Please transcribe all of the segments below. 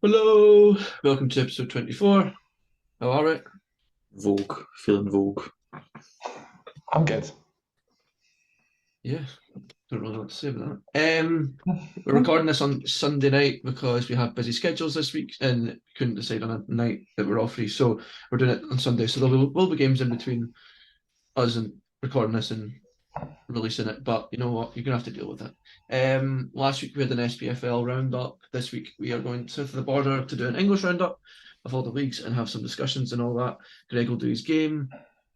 Hello, welcome to episode 24. How are we? Vogue, feeling Vogue. I'm good. Yeah, don't really know what to say about that. We're recording this on Sunday night because we have busy schedules this week and couldn't decide on a night that we're all free. So we're doing it on Sunday. So there will be games in between us and recording this and releasing it. But you know what? You're going to have to deal with it. Last week we had an SPFL roundup. This week we are going south of the border to do an English roundup of all the leagues and have some discussions and all that. Greg will do his game.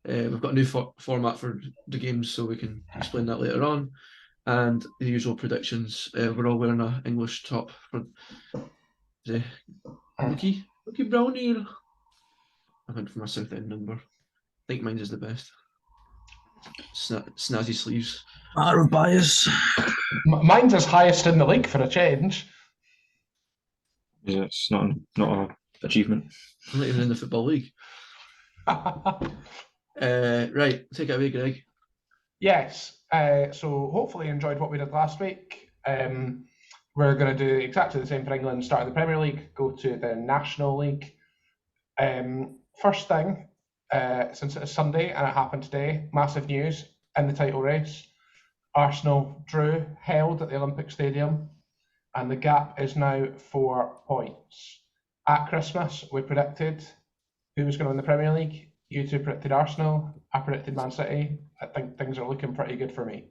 We've got a new format for the games, so we can explain that later on. And the usual predictions. We're all wearing an English top for the Lucky Brownie. I went for my South End number. I think mine is the best. Snazzy sleeves. Matter of bias. Mine's as highest in the league for a change. Yeah, it's not a achievement. I'm not even in the Football League. Right, take it away, Greg. Yes. So hopefully you enjoyed what we did last week. We're going to do exactly the same for England. Start in the Premier League, go to the National League. First thing, since it is Sunday and it happened today, massive news in the title race. Arsenal drew, held at the Olympic Stadium, and the gap is now 4 points. At Christmas, we predicted who was going to win the Premier League. You two predicted Arsenal. I predicted Man City. I think things are looking pretty good for me.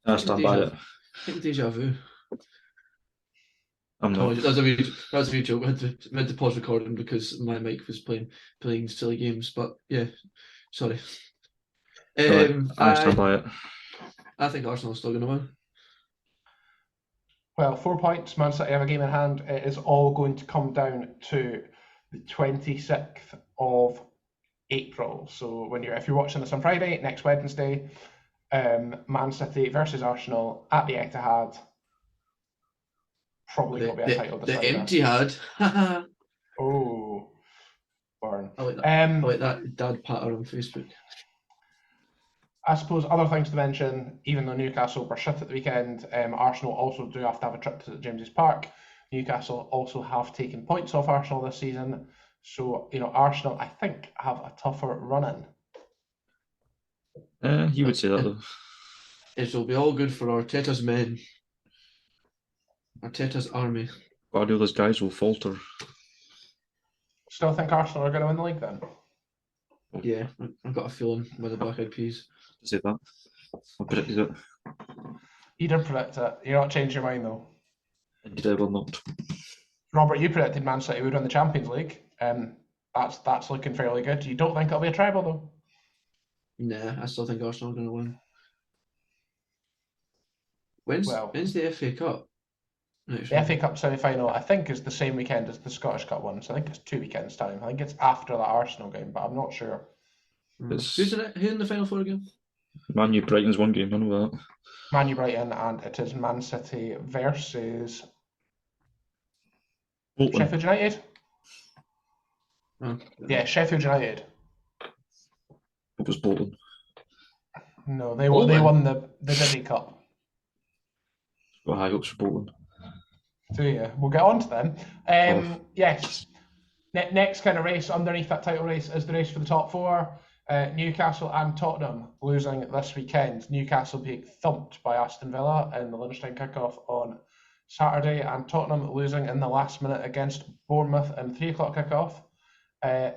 I stand by it. I think deja vu. I'm not. That's a wee joke. I had to pause recording because my mic was playing silly games. But yeah, sorry. I stand by it. I think Arsenal's still going to win. Well, 4 points. Man City have a game in hand. It is all going to come down to the 26th of April. So if you're watching this on Friday, next Wednesday, Man City versus Arsenal at the Etihad. Probably will be a title The decider. empty had. Oh, burn. I like that. I like that dad patter on Facebook. I suppose other things to mention, even though Newcastle were shit at the weekend, Arsenal also do have to have a trip to James's Park. Newcastle also have taken points off Arsenal this season. So, Arsenal, I think, have a tougher run-in. You would say that, though. It will be all good for Arteta's men. Arteta's army. Guardiola's guys will falter. Still think Arsenal are going to win the league then? Yeah, I've got a feeling with the Black Eyed Peas. Say that. I predicted it. You did predict it. You're not changing your mind, though. Indeed, I will not. Robert, you predicted Man City would win the Champions League. That's looking fairly good. You don't think it'll be a treble, though? Nah, I still think Arsenal are going to win. When's the FA Cup? The FA Cup semi-final, I think, is the same weekend as the Scottish Cup one. So I think it's 2 weekends' time. I think it's after that Arsenal game, but I'm not sure. Who's in it? Who in the final four again? Man U Brighton's one game, I know that. Man U Brighton, and it is Man City versus Bolton. Sheffield United. Oh, Yeah, Sheffield United. It was Bolton. No, they won the Diddy Cup. Got high hopes for Bolton. So yeah, we'll get on to them. Yes. Next kind of race underneath that title race is the race for the top four. Newcastle and Tottenham losing this weekend. Newcastle being thumped by Aston Villa in the lunchtime kickoff on Saturday, and Tottenham losing in the last minute against Bournemouth in the 3 o'clock kickoff.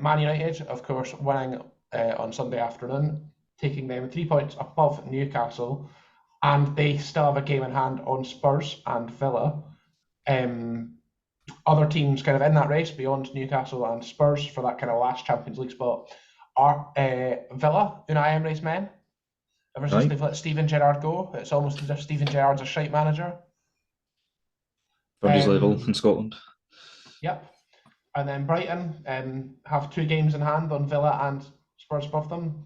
Man United, of course, winning on Sunday afternoon, taking them 3 points above Newcastle, and they still have a game in hand on Spurs and Villa. Other teams kind of in that race beyond Newcastle and Spurs for that kind of last Champions League spot are Villa, Unai Emery's men. Ever since they've let Steven Gerrard go, it's almost as if Steven Gerrard's a shite manager. Burnley's level in Scotland. Yep. And then Brighton have 2 games in hand on Villa and Spurs above them.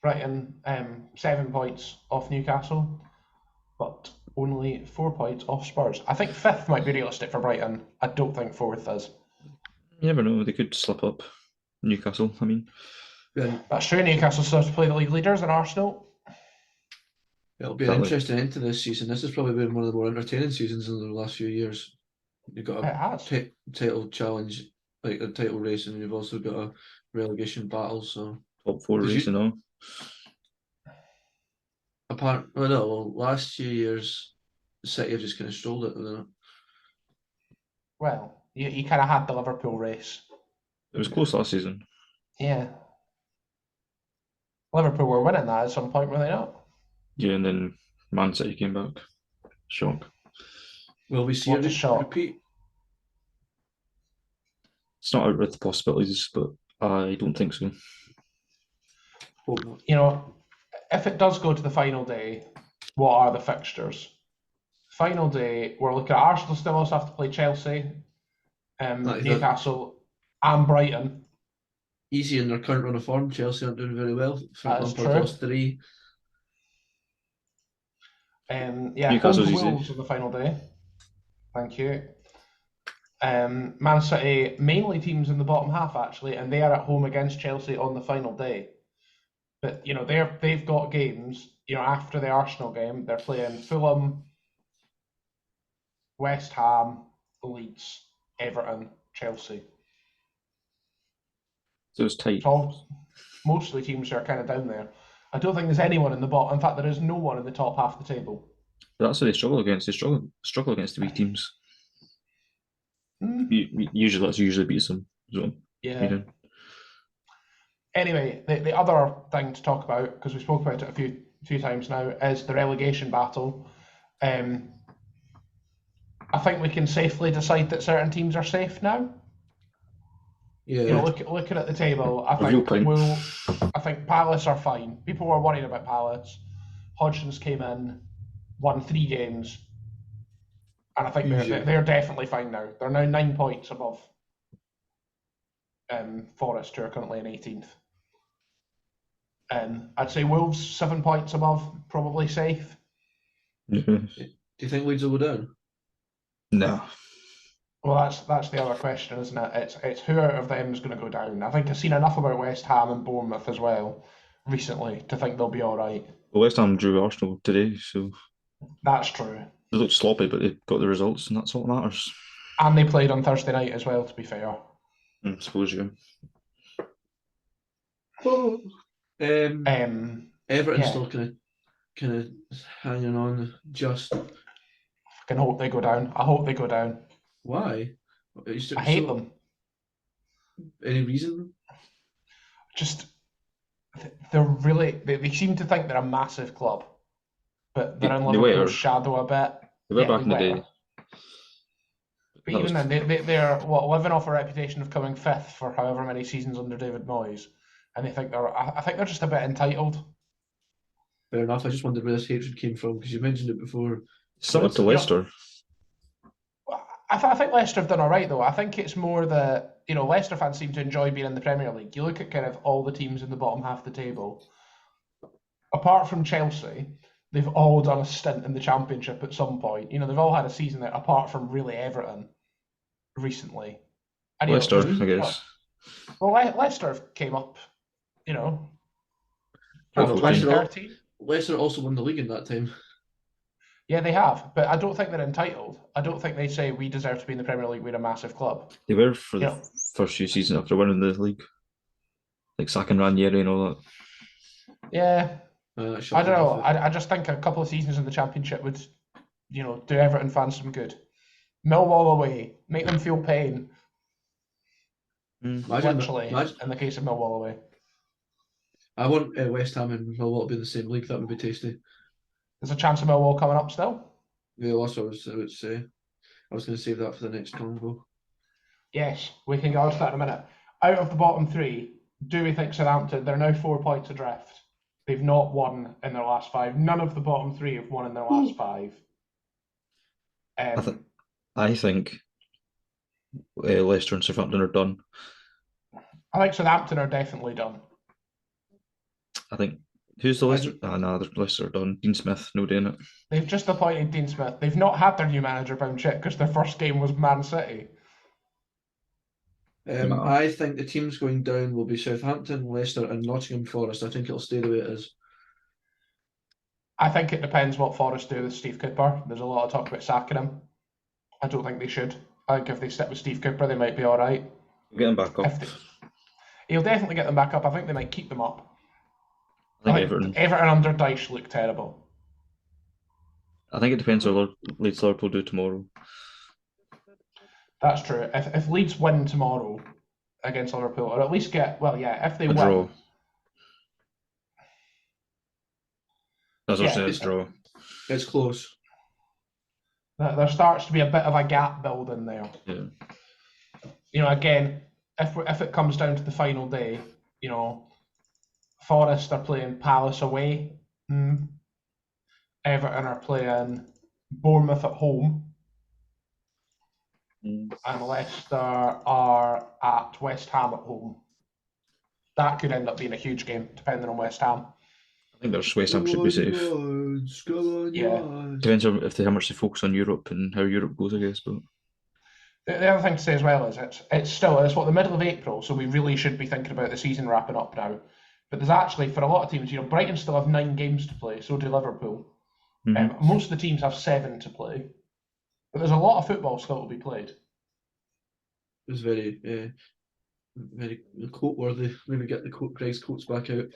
Brighton 7 points off Newcastle, but only 4 points off Spurs. I think 5th might be realistic for Brighton. I don't think 4th is. You never know, they could slip up. Newcastle, I mean. Yeah. That's true. Newcastle still have to play the league leaders in Arsenal. It'll be an interesting end to this season. This has probably been one of the more entertaining seasons in the last few years. You've got It a has. title challenge, like a title race, and you've also got a relegation battle. So Top 4 Did race you- and all. last few years, City have just kind of strolled it, haven't Well, you kind of had the Liverpool race. It was close last season. Yeah. Liverpool were winning that at some point, were they not? Yeah, and then Man City came back. Shock. they? Will we see What a a shock. repeat? It's not out with the possibilities, but I don't think so. Hope not. You know, if it does go to the final day, what are the fixtures? Final day, we're looking at Arsenal still also have to play Chelsea, Like that. Newcastle, and Brighton. Easy in their current run of form. Chelsea aren't doing very well. That is Lampard true. lost 3. Home Newcastle's to easy. Wolves on the final day. Thank you. Man City, mainly teams in the bottom half actually, and they are at home against Chelsea on the final day. But they've got games. After the Arsenal game, they're playing Fulham, West Ham, Leeds, Everton, Chelsea. So it's tight. Mostly teams are kind of down there. I don't think there's anyone in the bottom. In fact, there is no one in the top half of the table. But that's what they struggle against. They struggle against the weak teams. Let's usually beat them. So, Yeah. Anyway, the other thing to talk about, because we spoke about it a few times now, is the relegation battle. I think we can safely decide that certain teams are safe now. Yeah. Looking at the table, I Real think point. I think Palace are fine. People were worried about Palace. Hodgson's came in, won 3 games, and I think Easy. they're definitely fine now. They're now 9 points above Forest, who are currently in 18th. I'd say Wolves 7 points above, probably safe. Yeah. Do you think Leeds will go down? No. Well, that's the other question, isn't it? It's who out of them is going to go down. I think I've seen enough about West Ham and Bournemouth as well recently to think they'll be all right. Well, West Ham drew Arsenal today, so That's true. they looked sloppy, but they got the results, and that's all that matters. And they played on Thursday night as well, to be fair. I suppose, yeah. Everton's Yeah. still kind of hanging on. Just I can hope they go down. I hope they go down. why? I hate them. Any reason? Just they're really they seem to think they're a massive club, but they're in They were. Liverpool's shadow a bit. They were Yeah, back in the were. day. But That even was- then, they're living off a reputation of coming 5th for however many seasons under David Moyes, and they think I think they're just a bit entitled. Fair enough. I just wondered where this hatred came from because you mentioned it before. Similar to Leicester. I think Leicester have done all right though. I think it's more that Leicester fans seem to enjoy being in the Premier League. You look at kind of all the teams in the bottom half of the table. Apart from Chelsea, they've all done a stint in the Championship at some point. They've all had a season there, apart from really Everton recently. And, Leicester, I guess. Well, Leicester came up, Leicester 2013. Leicester also won the league in that time. Yeah, they have, but I don't think they're entitled. I don't think they say we deserve to be in the Premier League. We're a massive club. They were for the first few seasons after winning the league. Like sacking Ranieri and all that. Yeah. I don't know. I just think a couple of seasons in the Championship would, do Everton fans some good. Millwall away, make them feel pain. Literally, in the case of Millwall away. I want West Ham and Millwall to be in the same league. That would be tasty. There's a chance of Millwall coming up still. Yeah, that's what I would say. I was going to save that for the next convo. Yes, we can go on to that in a minute. Out of the bottom 3, do we think Southampton? They're now 4 points adrift. They've not won in their last 5. None of the bottom 3 have won in their last 5. I think Leicester and Southampton are done. I think Southampton are definitely done. I think who's the Leicester? Leicester are done. Dean Smith, no doing it. They've just appointed Dean Smith. They've not had their new manager bound yet because their first game was Man City. I think the teams going down will be Southampton, Leicester, and Nottingham Forest. I think it'll stay the way it is. I think it depends what Forest do with Steve Cooper. There's a lot of talk about sacking him. I don't think they should. I think if they stick with Steve Cooper, they might be all right. Get them back up. He'll definitely get them back up. I think they might keep them up. I think Everton. Everton under Dyche look terrible. I think it depends on what Leeds Liverpool do tomorrow. That's true. If Leeds win tomorrow against Liverpool, or at least if they win. Draw. That's Yeah, it's draw. It's close. There starts to be a bit of a gap building there. Yeah. Again, if it comes down to the final day, Forest are playing Palace away. Everton are playing Bournemouth at home. And Leicester are at West Ham at home. That could end up being a huge game, depending on West Ham. I think West Ham should be safe. Depends on how much they focus on Europe and how Europe goes, I guess. But the other thing to say as well is it's the middle of April, so we really should be thinking about the season wrapping up now. But there's actually, for a lot of teams, Brighton still have 9 games to play, so do Liverpool. Most of the teams have 7 to play. But there's a lot of football still to be played. It was very, very quote-worthy. Maybe get Greg's quotes back out.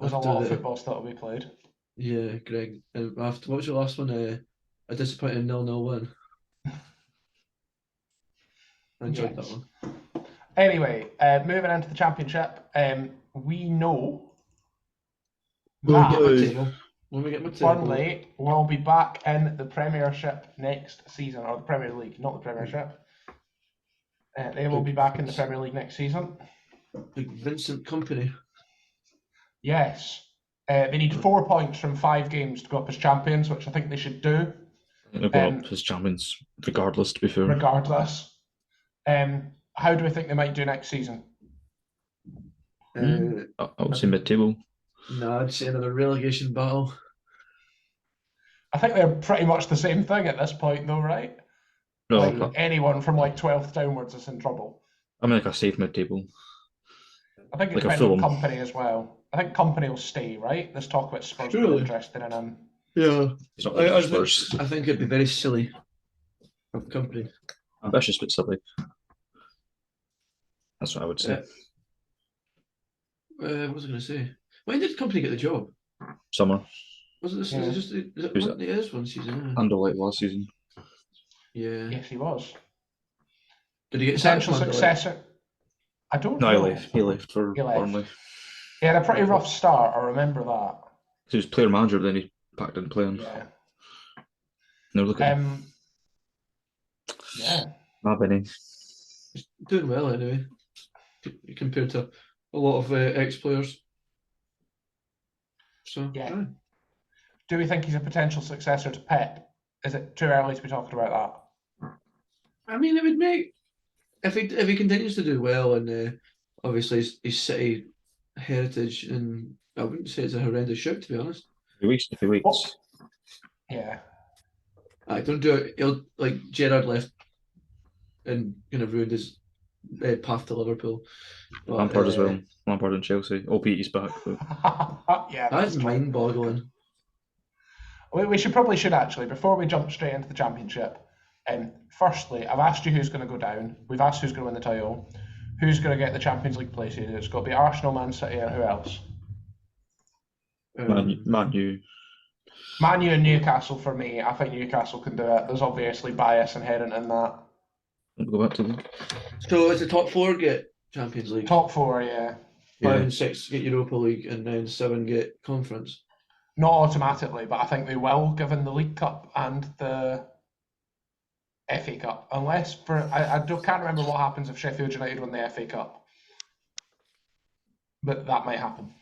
There's a lot of football still to be played. Yeah, Greg. And what was your last one? A disappointing 0-0 win. I enjoyed that one. Anyway, moving into the Championship, we know that when we get my table, Burnley will be back in the Premiership next season, or the Premier League, not the Premiership. They will be back in the Premier League next season. Big Vincent Company. Yes. They need 4 points from 5 games to go up as champions, which I think they should do. They'll go up as champions, regardless, to be fair. Regardless. How do we think they might do next season? I would say mid-table. No, I'd say another relegation battle. I think they're pretty much the same thing at this point, though, right? No, anyone from 12th downwards is in trouble. I mean, a safe mid-table. I think it depends on Company as well. I think Company will stay, right? There's talk about Spurs being interested in him. Yeah. I think it'd be very silly of Company. Ambitious but silly. That's what I would say. What was I going to say? When did Company get the job? Summer. Was it this? Yeah. Is it is one season? Under last season. Yeah. Yes, he was. Did he get potential successor? I don't know. No, he left for Burnley. He had a pretty rough start, I remember that. He was player manager, then he packed in playing. Yeah. No, look at him. Yeah. Not Benny. He's doing well anyway, compared to a lot of ex-players. So, yeah. Do we think he's a potential successor to Pep? Is it too early to be talking about that? I mean, it would make if he continues to do well, and obviously his City heritage, and I wouldn't say it's a horrendous shout, to be honest. If he waits. Yeah. I don't do it. He'll Gerrard left and kind of ruined his path to Liverpool. But, Lampard as well. Lampard and Chelsea. Albeit he's back. But... yeah, that's mind-boggling. We should actually, before we jump straight into the Championship, firstly, I've asked you who's going to go down. We've asked who's going to win the title. Who's going to get the Champions League places? It's got to be Arsenal, Man City, and who else? Man U. Man U and Newcastle for me. I think Newcastle can do it. There's obviously bias inherent in that. We'll go back to them. So it's the top 4 get Champions League? Top 4, yeah. 5 and 6 get Europa League, and then 7 get Conference. Not automatically, but I think they will, given the League Cup and the FA Cup. Unless I can't remember what happens if Sheffield United win the FA Cup, but that might happen.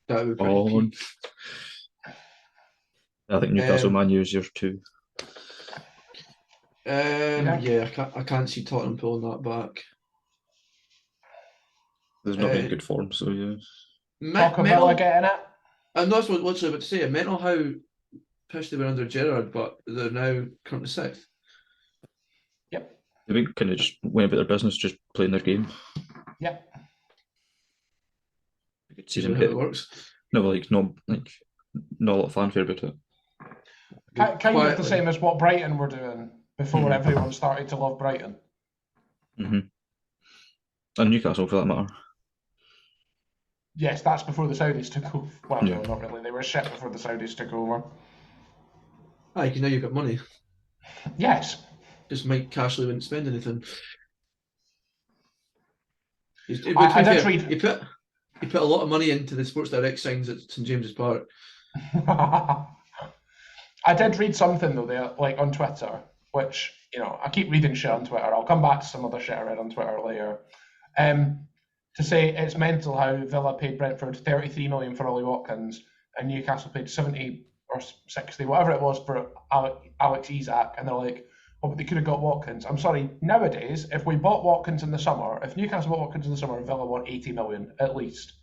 That would be pretty key. I think Newcastle Man U is yours too. Yeah, I can't see Tottenham pulling that back. There's not been good form, so yeah. Villa getting it. And that's what I was about to say. Mental how pissed they were under Gerrard, but they're now currently 6th. Yep. They kind of just went about their business, just playing their game. Yep. I could see how it works. No, not a lot of fanfare about it. Kind of the same as what Brighton were doing before everyone started to love Brighton. And Newcastle, for that matter. Yes, that's before the Saudis took over. Well, Yeah. no, not really. They were shit before the Saudis took over. Because now you've got money. Yes. Just Mike Cashley wouldn't spend anything. I did read. He put a lot of money into the Sports Direct signs at St James's Park. I did read something though there, like on Twitter, which I keep reading shit on Twitter. I'll come back to some other shit I read on Twitter later. To say it's mental how Villa paid Brentford 33 million for Ollie Watkins and Newcastle paid 70 or 60, whatever it was, for Alex Isak, and they're like, oh, but they could have got Watkins. I'm sorry, nowadays, if we bought Watkins in the summer, if Newcastle bought Watkins in the summer, Villa want 80 million at least.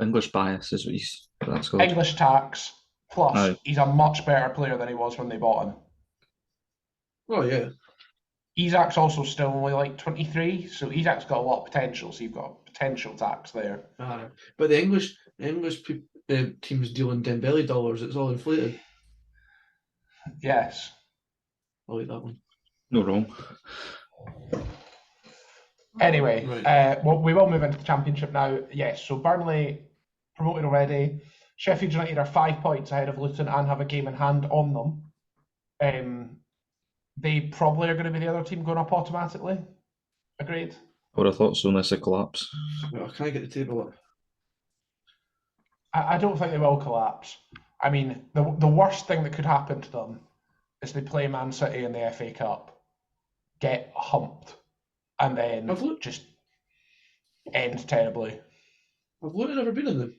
English bias is what that's called. English tax, plus he's a much better player than he was when they bought him. Oh, yeah. Isak's also still only like 23, so Isak's got a lot of potential, so you've got potential tax there. But the English teams dealing Dembele dollars, it's all inflated. Yes. I like that one. No wrong. Anyway, Right. well, we will move into the Championship now. Yes, so Burnley promoted already. Sheffield United are 5 points ahead of Luton and have a game in hand on them. They probably are going to be the other team going up automatically. Agreed? I would have thought so unless they collapse. Well, can I get the table up? I don't think they will collapse. I mean, the worst thing that could happen to them is they play Man City in the FA Cup, get humped, and then just end terribly. Have Luton ever been in the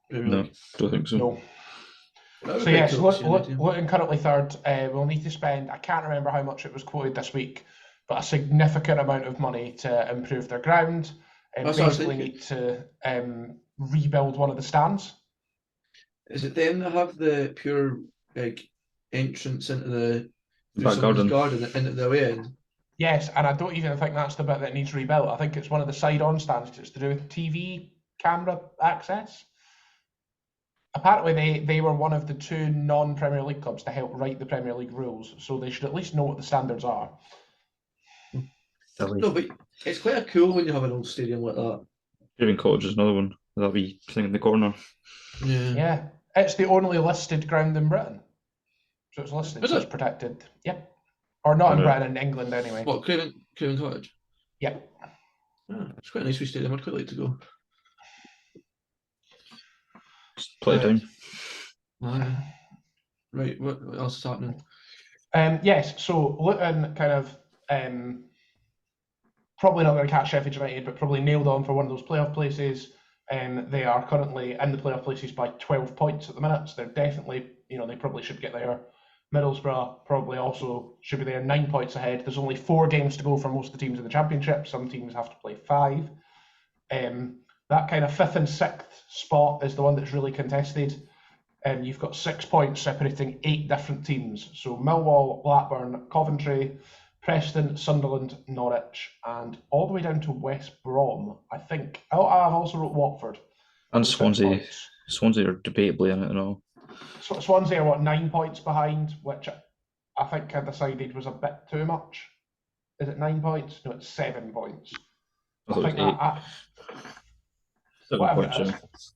Premier No, League? don't think so. No. That would So be yes, cool to see in the team. Luton currently third. We'll need to spend, I can't remember how much it was quoted this week, but a significant amount of money to improve their ground. And That's what I was basically need to rebuild one of the stands. Is it them that have the pure entrance into the Back garden into the way end? Yes, and I don't even think that's the bit that needs rebuilt. I think it's one of the side-on stands. It's to do with TV camera access. Apparently, they were one of the 2 non-Premier League clubs to help write the Premier League rules, so they should at least know what the standards are. No, but it's quite cool when you have an old stadium like that. Craven Cottage is another one. That'll be thing in the corner. Yeah. It's the only listed ground in Britain. So it's listed, so it's protected. Yep. Or not in Britain, in England anyway. What, Craven Cottage? Yep. It's quite a nice wee stadium. I'd quite like to go. Just play it down. Right, what else is happening? Yes, so Luton kind of probably not going to catch Sheffield United, but probably nailed on for one of those playoff places. They are currently in the playoff places by 12 points at the minute, so they're definitely, they probably should get there. Middlesbrough probably also should be there, 9 points ahead. There's only 4 games to go for most of the teams in the Championship. Some teams have to play 5. That kind of 5th and 6th spot is the one that's really contested. You've got 6 points separating 8 different teams. So Millwall, Blackburn, Coventry, Preston, Sunderland, Norwich, and all the way down to West Brom, I think. Oh, I've also wrote Watford. And Swansea. Swansea are debatably in it and all. Swansea are 9 points behind, which I think I decided was a bit too much. Is it 9 points? No, it's 7 points. I think that 7 points.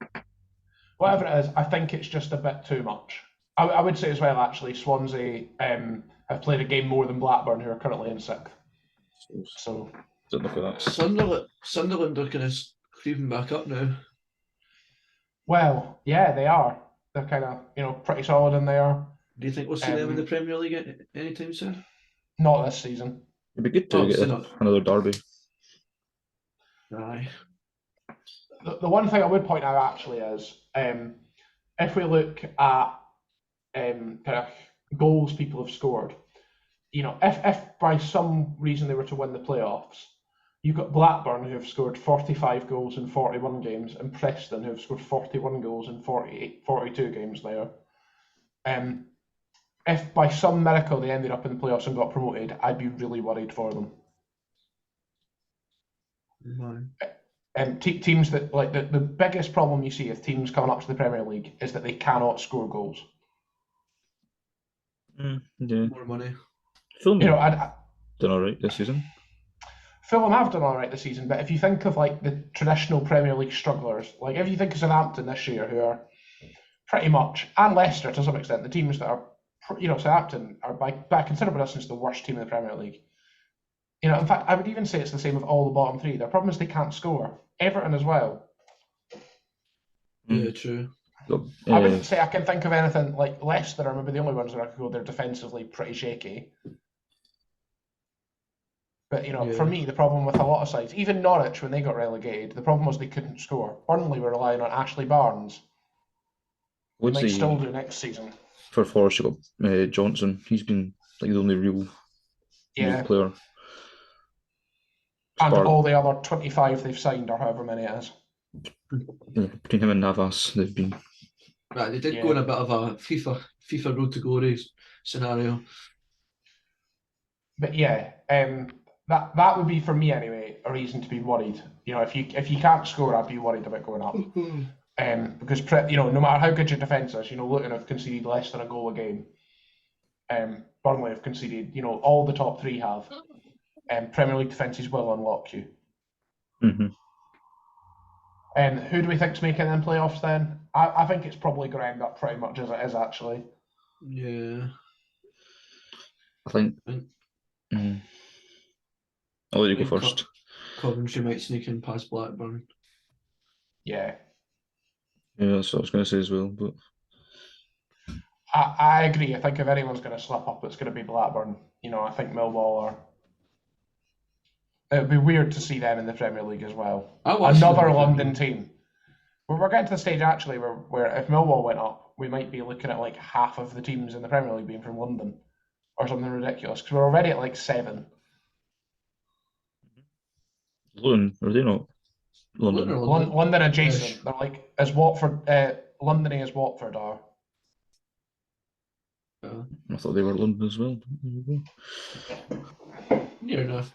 Whatever it is, I think it's just a bit too much. I would say as well, actually, Swansea have played a game more than Blackburn, who are currently in 6th. So don't look at that. Sunderland are kind of creeping back up now. Well, yeah, they are. They're kind of, pretty solid in there. Do you think we'll see them in the Premier League anytime soon? Not this season. It'd be good to get another derby. Aye. The one thing I would point out actually is, if we look at kind of goals people have scored, if by some reason they were to win the playoffs, you've got Blackburn who have scored 45 goals in 41 games, and Preston who have scored 41 goals in 42 games now. If by some miracle they ended up in the playoffs and got promoted, I'd be really worried for them. Teams that, like, the biggest problem you see with teams coming up to the Premier League is that they cannot score goals. Yeah. more money. Fulham You know, done all right this season. Fulham have done all right this season, but if you think of like the traditional Premier League strugglers, like if you think of Southampton this year, who are pretty much, and Leicester to some extent, the teams that are, Southampton are by considerable distance the worst team in the Premier League. In fact, I would even say it's the same with all the bottom three. Their problem is they can't score. Everton as well. Yeah, true. I wouldn't say I can think of anything like Leicester are maybe the only ones where I could go. They're defensively pretty shaky. But for me, the problem with a lot of sides, even Norwich when they got relegated, the problem was they couldn't score. Burnley were relying on Ashley Barnes. They might still do next season. For Forest, you got Johnson. He's been like the only real player. And all the other 25 they've signed, or however many it is. Yeah, between him and Navas, they've been. Right, they did go in a bit of a FIFA road to glory scenario. But yeah, that would be for me anyway a reason to be worried. If you can't score, I'd be worried about going up. Because no matter how good your defence is, Luton have conceded less than a goal a game. Burnley have conceded, all the top three have. Premier League defences will unlock you. Who do we think's making them playoffs then? I think it's probably going to end up pretty much as it is actually. Yeah. I think. I'll let you go first. Coventry might sneak in past Blackburn. Yeah. Yeah, that's what I was going to say as well. But I agree. I think if anyone's going to slip up, it's going to be Blackburn. I think Millwall are. It would be weird to see them in the Premier League as well. Another London team. We're getting to the stage actually where if Millwall went up, we might be looking at like half of the teams in the Premier League being from London or something ridiculous because we're already at like 7. Luton, are they not London? London adjacent. They're like as Watford, Londony as Watford are. I thought they were London as well. Near enough.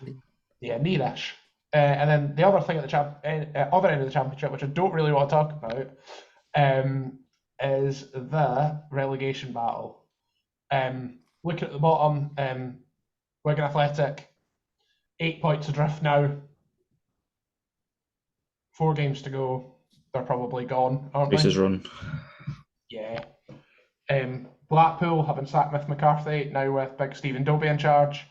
Yeah, nearish. And then the other thing at the other end of the championship, which I don't really want to talk about, is the relegation battle. Looking at the bottom, Wigan Athletic, 8 points adrift now. 4 games to go. They're probably gone, aren't they? Races run. Yeah. Blackpool having sacked Mick McCarthy, now with big Stephen Dobie in charge.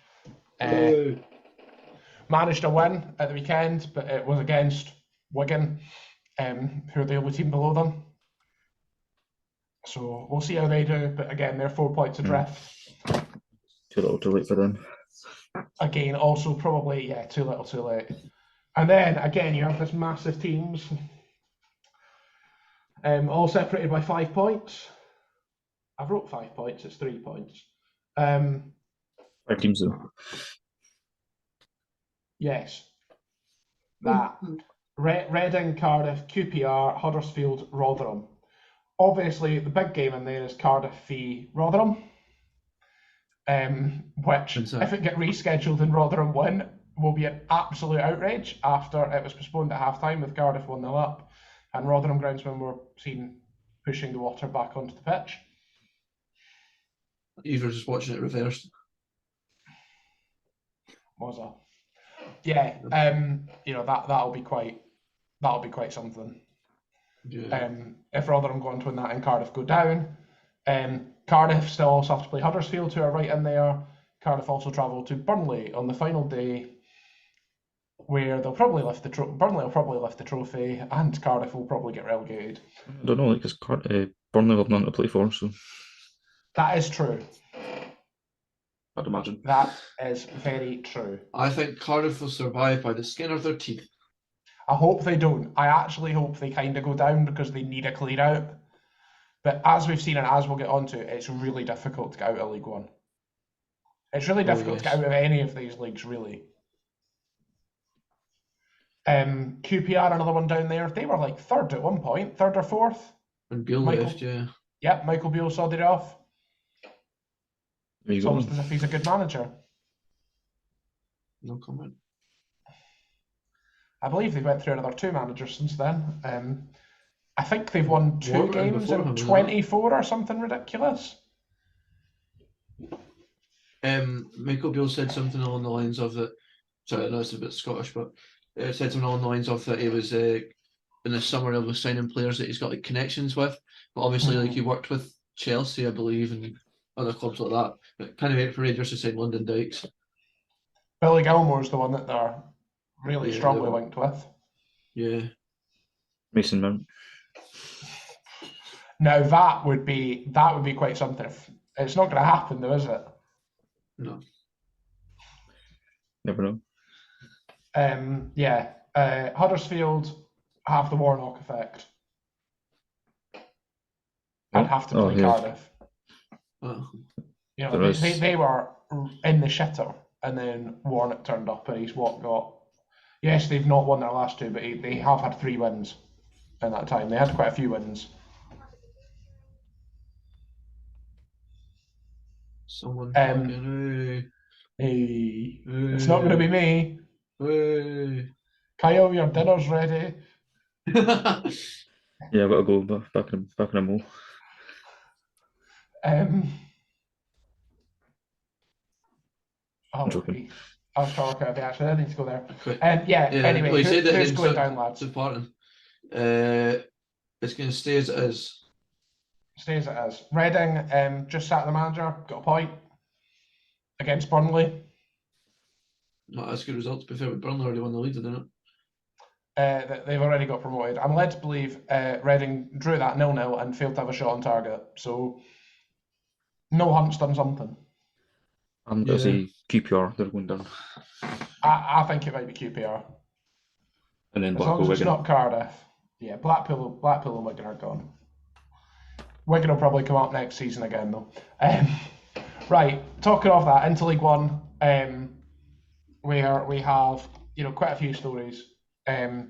Managed a win at the weekend, but it was against Wigan, who are the only team below them. So we'll see how they do, but again, they're 4 points adrift. Too little too late for them. Again, also probably, too little too late. And then, again, you have this massive teams, all separated by 5 points. I've wrote 5 points, it's 3 points. 5 teams though. Yes. That. Reading, Cardiff, QPR, Huddersfield, Rotherham. Obviously, the big game in there is Cardiff v Rotherham, which, if it get rescheduled and Rotherham win, will be an absolute outrage after it was postponed at half-time with Cardiff 1-0 up and Rotherham groundsmen were seen pushing the water back onto the pitch. You were just watching it reversed. Was I? Yeah, that'll be quite something. Yeah. If Rotherham go on to win that and Cardiff go down, Cardiff still also have to play Huddersfield, who are right in there. Cardiff also travel to Burnley on the final day, where they'll probably lift the Burnley will probably lift the trophy, and Cardiff will probably get relegated. I don't know, because Burnley have nothing to play for, so. That is true. I'd imagine. That is very true. I think Cardiff will survive by the skin of their teeth. I hope they don't. I actually hope they kind of go down because they need a clear out. But as we've seen and as we'll get onto, it's really difficult to get out of League One. It's really difficult to get out of any of these leagues, really. QPR, another one down there. They were like 3rd at one point, 3rd or 4th. And Beale left, yeah. Yep, Michael Beale sawed it off. It's almost as if he's a good manager. No comment. I believe they've went through another 2 managers since then. I think they've won 2 games in 24 or something ridiculous. Michael Beale said something along the lines of that. Sorry, I know it's a bit Scottish, but said something along the lines of that he was in the summer he was signing players that he's got like connections with, but obviously like he worked with Chelsea, I believe, and other clubs like that. But kind of wait for Rangers to sign London Dykes. Billy Gilmore's the one that they're really Yeah, strongly linked with. Yeah. Mason Mount. Now that would be quite something. It's not going to happen though, is it? No. Never know. Huddersfield have the Warnock effect and have to play Cardiff. Oh. You know, they were in the shitter, and then Warnock turned up, and he's what got. Yes, they've not won their last two, but they have had 3 wins in that time. They had quite a few wins. Someone Hey, it's not going to be me. Hey. Kyle, your dinner's ready. Yeah, I've got to go back in a mo. Oh, joking. I was trying to work out the answer. I need to go there. Anyway, well, who's going down, lads? Departing. It's going to stay as it is. Stay as it is. Reading just sacked the manager, got a point against Burnley. Not as good results, to be fair, but Burnley already won the league, didn't it? They've already got promoted. I'm led to believe Reading drew that 0-0 and failed to have a shot on target. So, no Hunt's done something. I'm going to say QPR, they're going down. I think it might be QPR. And then as long as it's Wigan. not Cardiff. Yeah, Blackpool and Wigan are gone. Wigan will probably come up next season again, though. Right, talking of that, into League One, where we have quite a few stories. The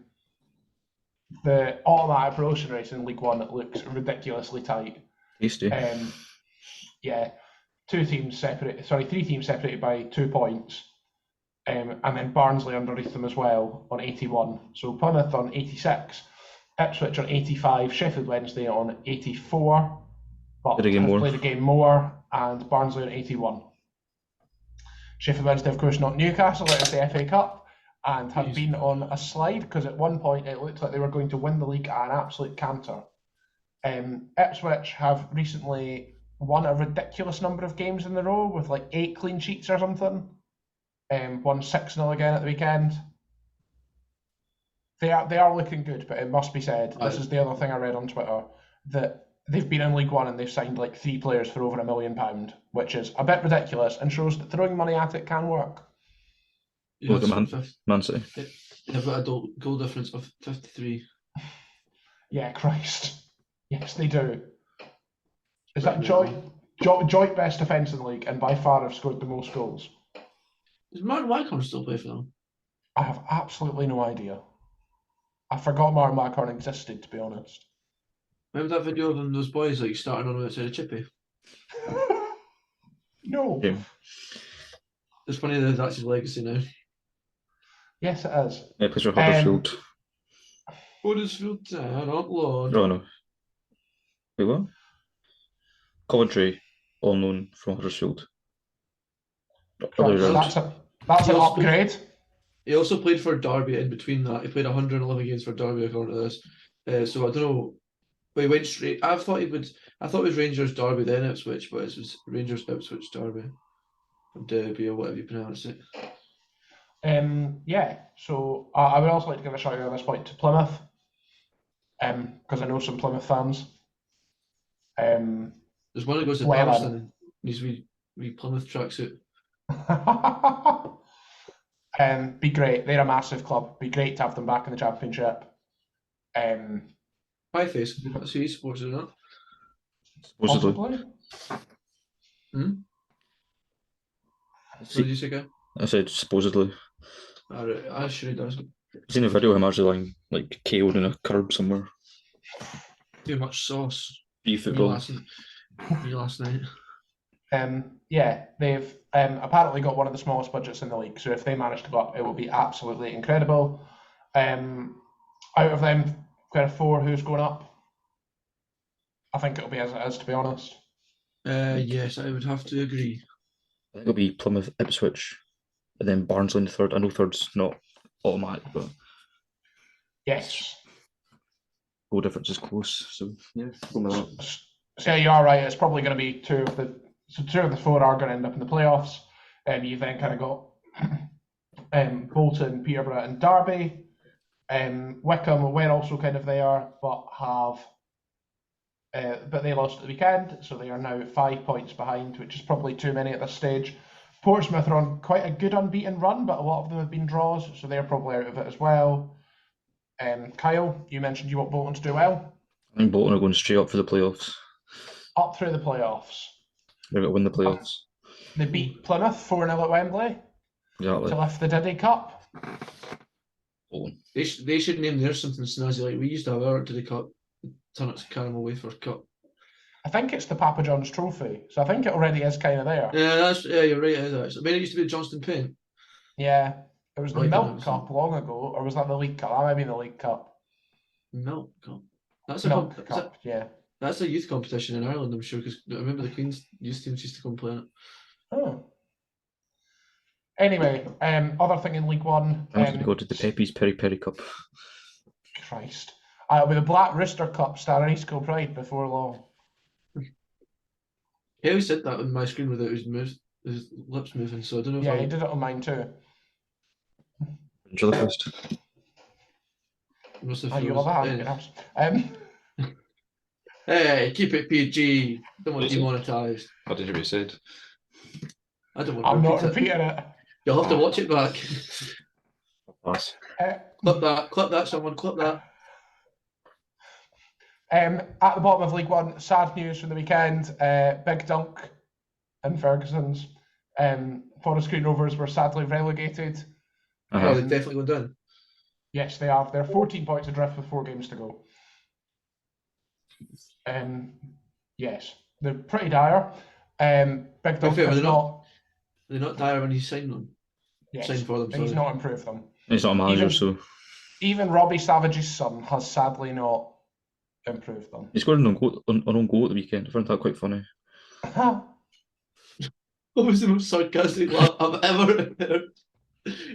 automatic promotion race in League One looks ridiculously tight. Tasty. Yeah, 3 teams separated by 2 points, and then Barnsley underneath them as well on 81. So Plymouth on 86, Ipswich on 85, Sheffield Wednesday on 84, but played a game more, and Barnsley on 81. Sheffield Wednesday, of course, not Newcastle out of the FA Cup, and had been on a slide because at one point it looked like they were going to win the league at an absolute canter. Ipswich have recently won a ridiculous number of games in a row with like 8 clean sheets or something. Won 6-0 again at the weekend. They are looking good, but it must be said, this is the other thing I read on Twitter, that they've been in League One and they've signed like 3 players for over £1 million, which is a bit ridiculous and shows that throwing money at it can work. Look at Man City. They've got a goal difference of 53. Yeah, Christ. Yes, they do. Is that joint best defence in the league, and by far have scored the most goals? Does Martin Waghorn still play for them? I have absolutely no idea. I forgot Martin Waghorn existed, to be honest. Remember that video of them, those boys like starting on outside of Chippy? No. Yeah. It's funny that that's his legacy now. Yes, it is. Yeah, plays for Huddersfield. Huddersfield Town, up Lord. Oh no. Wait, what? Coventry, all known from Huddersfield. That's an upgrade. He also played for Derby in between that. He played 111 games for Derby according to this. So I don't know. But he went straight. I thought it was Rangers Derby then Ipswich, but it was Rangers Ipswich Derby. Derby or whatever you pronounce it. So I would also like to give a shout out at this point to Plymouth, because I know some Plymouth fans. There's one that goes to Palestine. Needs wee Plymouth tracksuit. Be great. They're a massive club. Be great to have them back in the Championship. Pie face. That's who he supports, isn't it? Supposedly. What did you say, guy? I said supposedly. Alright, I'm sure he does. I've seen a video of him actually lying like KO'd in a curb somewhere. Too much sauce. Football. Me last night. They've apparently got one of the smallest budgets in the league, so if they manage to go up, it will be absolutely incredible. Out of them, kind of 4, who's going up? I think it'll be as it is, to be honest. Yes, I would have to agree. I think it'll be Plymouth, Ipswich, and then Barnsley in third. I know third's not automatic, but Yes. goal difference is close. So yeah, go with that. So yeah, you are right. It's probably going to be two of the four are going to end up in the playoffs. You've then kind of got Bolton, Peterborough, and Derby. Wickham were also kind of there, but they lost at the weekend, so they are now 5 points behind, which is probably too many at this stage. Portsmouth are on quite a good unbeaten run, but a lot of them have been draws, so they're probably out of it as well. Kyle, you mentioned you want Bolton to do well. I think Bolton are going straight up for the playoffs. Up through the playoffs. They're going to win the playoffs. They beat Plymouth 4-0 at Wembley Exactly. to lift the Diddy Cup. Bolton. They should name theirs something snazzy like we used to have our Diddy Cup, turn it to Caramel Wafer Cup. I think it's the Papa John's Trophy, so I think it already is kind of there. Yeah, you're right. It is actually. I mean, it used to be the Johnston Paint. Yeah, it was the Like Milk that, Cup long ago, or was that the League Cup? That might be the League Cup. Milk Cup. That's Milk Cup, yeah. That's a youth competition in Ireland, I'm sure, because I remember the Queen's youth teams used to come play it. Oh. Anyway, other thing in League One. I wanted to go to the Pepe's Peri Peri Cup. Christ. With the Black Rooster Cup starring Eastco Pride before long. He always said that on my screen without his lips moving, so I don't know if Yeah, he did it on mine too. Ventriloquist. You love that? Hey, keep it PG. Don't want Is it? demonetised. I didn't hear what you said. I don't want I'm to not repeat it. repeating it. You'll have to watch it back. Pass. Clip that, someone, clip that. At the bottom of League One, sad news from the weekend. Big Dunk and Ferguson's Forest Green Rovers were sadly relegated. Oh, they definitely went down. Yes, they have. They're 14 points adrift with 4 games to go. Yes, they're pretty dire. Big Dunk fair, has not. They're not dire when he signed them. Yes, Signed for them. and he's sorry. not improved them. He's not a manager, so Even Robbie Savage's son has sadly not improved them. he scored an own goal at the weekend. I found that quite funny. What was the most sarcastic laugh I've ever heard?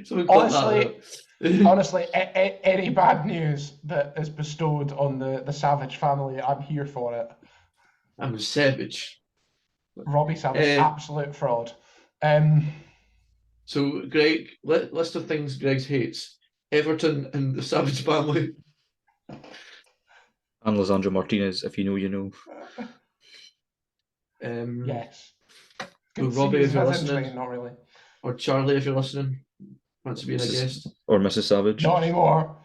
Someone clip that. Honestly, any bad news that is bestowed on the Savage family, I'm here for it. I'm a savage. Robbie Savage, absolute fraud. So, Greg, list of things Greg hates. Everton and the Savage family. And Lisandro Martinez, if you know, you know. Yes. Well, Robbie, if you're listening. Injury, not really. Or Charlie, if you're listening. Wants to be a guest. Or Mrs. Savage. Not anymore.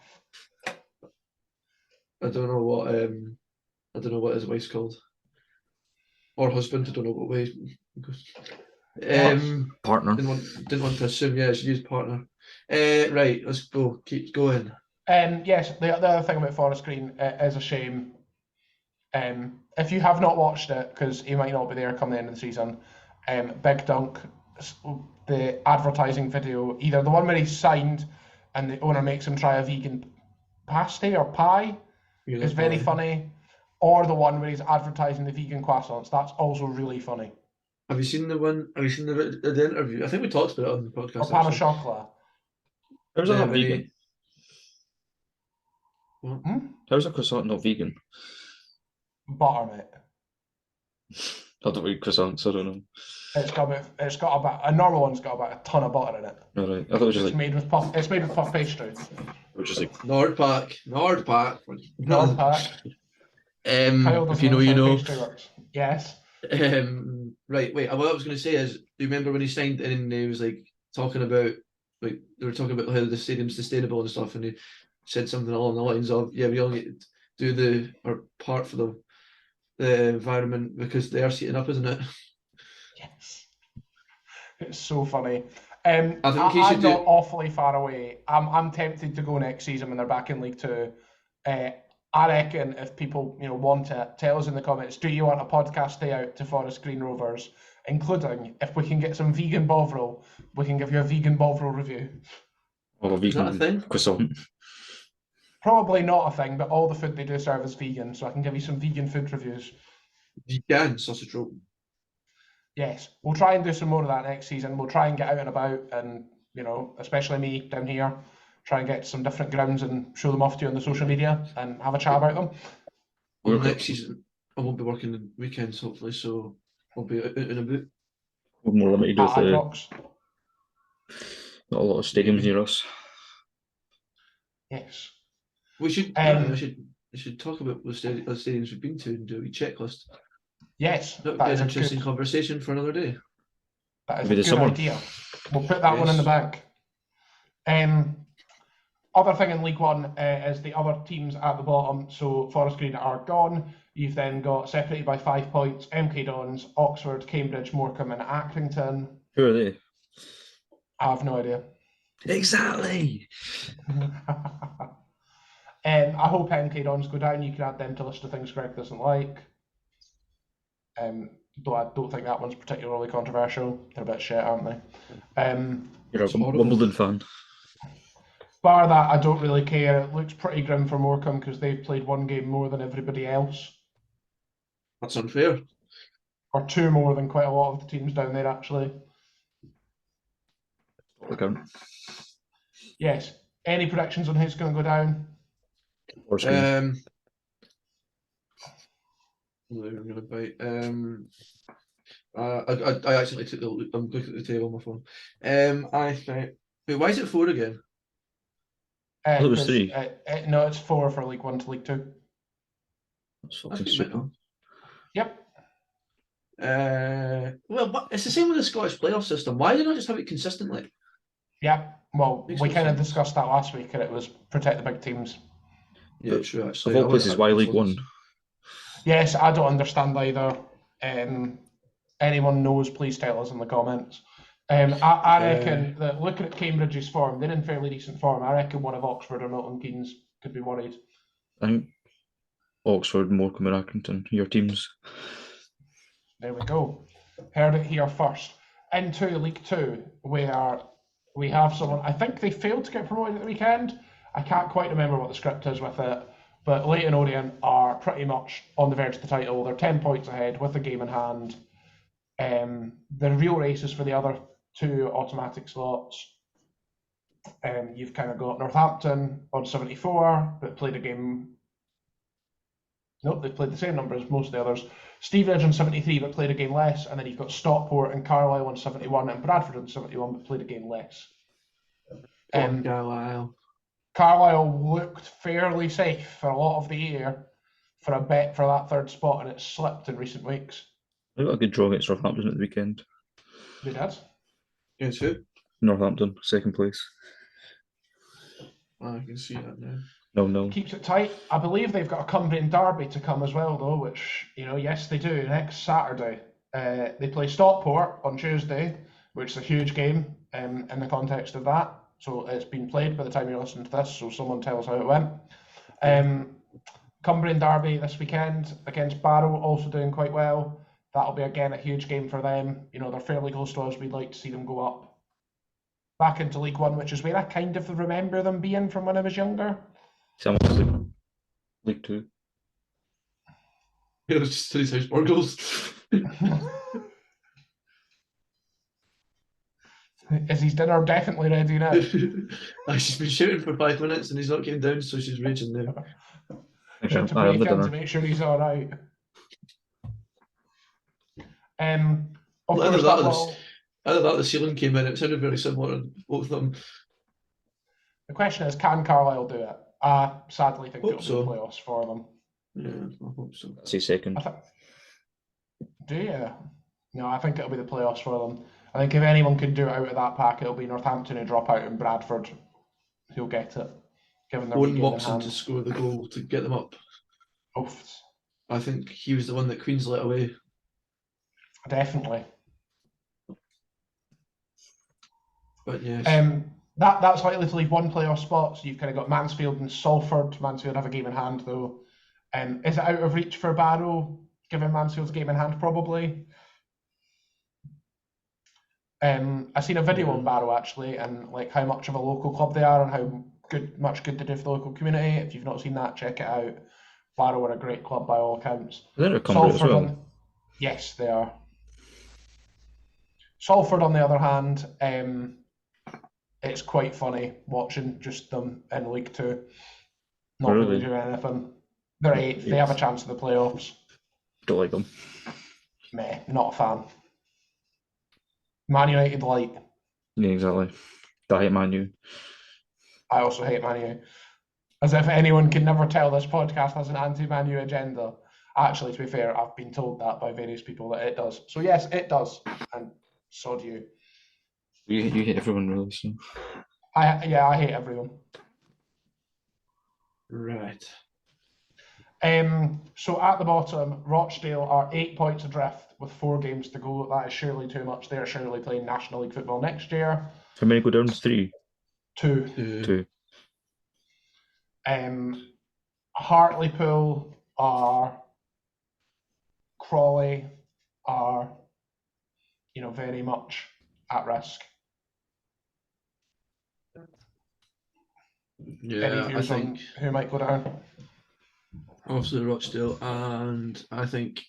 I don't know what his wife's called. Or husband, I don't know what way. Partner. Didn't want to assume, yeah, she used partner. Right, let's go. Keep going. Yes, the other thing about Forest Green is a shame. If you have not watched it, because he might not be there come the end of the season, Big Dunk, the advertising video, either the one where he's signed and the owner makes him try a vegan pasty or pie, is very funny, or the one where he's advertising the vegan croissants. That's also really funny. Have you seen the one? Have you seen the interview? I think we talked about it on the podcast. Or pan au chocolat. How's that not vegan? What? How's a croissant not vegan? Butter, mate. I don't eat croissants, I don't know. It's got about a normal one's got about a ton of butter in it. All right, I thought it was just It's made with puff pastry. It was just like Nordpack. If you know, you know. Yes. Right. Wait. What I was going to say is, do you remember when he signed and he was like talking about, like they were talking about how the stadium's sustainable and stuff, and he said something along the lines of, "Yeah, we all need to do our part for the environment because they are seating up, isn't it?" Yes. It's so funny. I think I'm not awfully far away. I'm tempted to go next season when they're back in League Two. I reckon if people want it, tell us in the comments. Do you want a podcast day out to Forest Green Rovers, including if we can get some vegan bovril, we can give you a vegan bovril review. a vegan croissant. Probably not a thing, but all the food they do serve is vegan, so I can give you some vegan food reviews. Vegan sausage roll. Yes, we'll try and do some more of that next season. We'll try and get out and about, and especially me down here, try and get to some different grounds and show them off to you on the social media and have a chat about them. Well, next season I won't be working the weekends, hopefully, so I'll be out and about. We're more limited At with Ibrox. not a lot of stadiums near us. Yes. We should talk about the stadiums we've been to and do a wee checklist. Yes, That would be an interesting conversation for another day. That is Maybe a this good summer. idea. We'll put that one in the bank. Other thing in League One is the other teams at the bottom. So Forest Green are gone. You've then got separated by 5 points, MK Dons, Oxford, Cambridge, Morecambe and Accrington. Who are they? I have no idea. Exactly. I hope MK Dons go down. You can add them to a list of things Greg doesn't like. Though I don't think that one's particularly controversial. They're a bit shit, aren't they? You're a Wimbledon fan. Bar that, I don't really care. It looks pretty grim for Morecambe because they've played one game more than everybody else. That's unfair. Or 2 more than quite a lot of the teams down there, actually. Okay. Yes. Any predictions on who's going to go down? I'm going to bite. I actually took I'm looking at the table on my phone. I think. Wait, why is it 4 again? I thought it was 3. No, it's 4 for League 1 to League 2. That's fucking stupid. Yep. Well, but it's the same with the Scottish playoff system. Why do they not just have it consistently? Yeah. Well, Makes we no kind of sense. discussed that last week, and it was protect the big teams. Yeah, But true. Actually, Of all places, why League One? Yes, I don't understand either. Anyone knows, please tell us in the comments. I reckon that looking at Cambridge's form, they're in fairly decent form. I reckon one of Oxford or Milton Keynes could be worried. I think Oxford, Morecambe and Accrington, your teams. There we go. Heard it here first. Into League 2, where we have someone, I think they failed to get promoted at the weekend. I can't quite remember what the script is with it, but Leyton Orient are pretty much on the verge of the title. They're 10 points ahead with the game in hand. The real race is for the other 2 automatic slots. You've kind of got Northampton on 74, but played a game. Nope, they've played the same number as most of the others. Stevenage on 73, but played a game less. And then you've got Stockport and Carlisle on 71, and Bradford on 71, but played a game less. Carlisle looked fairly safe for a lot of the year for a bet for that 3rd spot, and it's slipped in recent weeks. They got a good draw against Northampton at the weekend. They did. Against who? Northampton, 2nd place. I can see that now. No. Keeps it tight. I believe they've got a Cumbrian derby to come as well, though, which, yes, they do. Next Saturday. They play Stockport on Tuesday, which is a huge game in the context of that. So it's been played by the time you're listening to this, so someone tell us how it went. Cumbrian derby this weekend against Barrow, also doing quite well. That'll be, again, a huge game for them. They're fairly close to us. We'd like to see them go up back into League One, which is where I kind of remember them being from when I was younger. Someone's League 2. It was just 3 times more goals. Is his dinner definitely ready now? She's been shouting for 5 minutes and he's not getting down, so she's raging now. Should to break in to make sure he's all right. Of Either course, that the ceiling came in. It sounded very similar on both of them. the question is, can Carlisle do it? I sadly think it'll be so. the playoffs for them. Yeah, I hope so. That's his 2nd. Do you? No, I think it'll be the playoffs for them. I think if anyone can do it out of that pack, it'll be Northampton who drop out and Bradford who'll get it, given their Owen game in Moxon hand. to score the goal to get them up. Oof. I think he was the one that Queens let away. Definitely. But yes. That's likely to leave 1 playoff spot, so you've kind of got Mansfield and Salford. Mansfield have a game in hand, though. Is it out of reach for Barrow, given Mansfield's game in hand? Probably. I seen a video on Barrow, actually, and like how much of a local club they are and how much good they do for the local community. If you've not seen that, check it out. Barrow are a great club by all accounts. They're a Cumbria as well. Yes, they are. Salford, on the other hand, it's quite funny watching just them in League Two, not really doing anything. They're 8th. They have a chance in the playoffs. Don't like them. Meh, not a fan. Man United light. Yeah, exactly. I hate Man U. I also hate Man U. As if anyone can never tell this podcast has an anti-Man U agenda. Actually, to be fair, I've been told that by various people that it does. So yes, it does, and so do you. You hate everyone, really. So. I hate everyone. Right. So at the bottom, Rochdale are 8 points adrift with 4 games to go. That is surely too much. They're surely playing National League football next year. How many go down? 3? 2. 2. Hartlepool are, Crawley are, very much at risk. Yeah, Any views on who might go down? Obviously Rochdale, and I think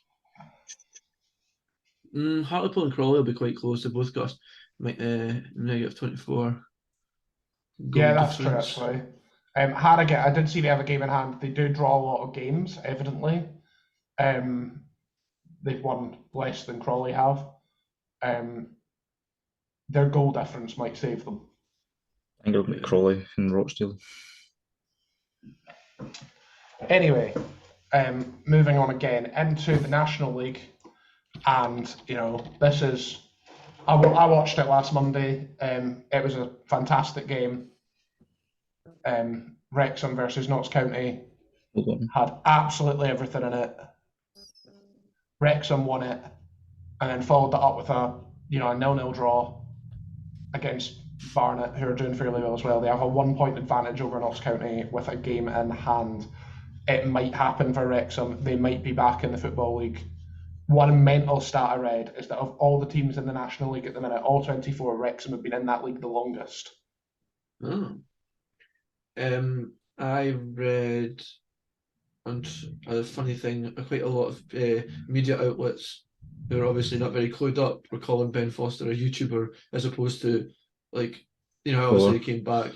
Hartlepool and Crawley will be quite close. They both got negative 24 goal Yeah, that's difference. true, actually. Harrogate, I did see they have a game in hand. They do draw a lot of games, evidently. They've won less than Crawley have. Their goal difference might save them. I think it'll be Crawley and Rochdale. Anyway, moving on again into the National League, and this is. I watched it last Monday. It was a fantastic game. Wrexham versus Notts County had absolutely everything in it. Wrexham won it, and then followed that up with a 0-0 draw against Barnet, who are doing fairly well as well. They have a 1-point advantage over Notts County with a game in hand. It might happen for Wrexham. They might be back in the Football League. One mental stat I read is that of all the teams in the National League at the minute, all 24, Wrexham have been in that league the longest. Oh. I read, and a funny thing, quite a lot of media outlets who are obviously not very clued up were calling Ben Foster a YouTuber, as opposed to, like, obviously he came back,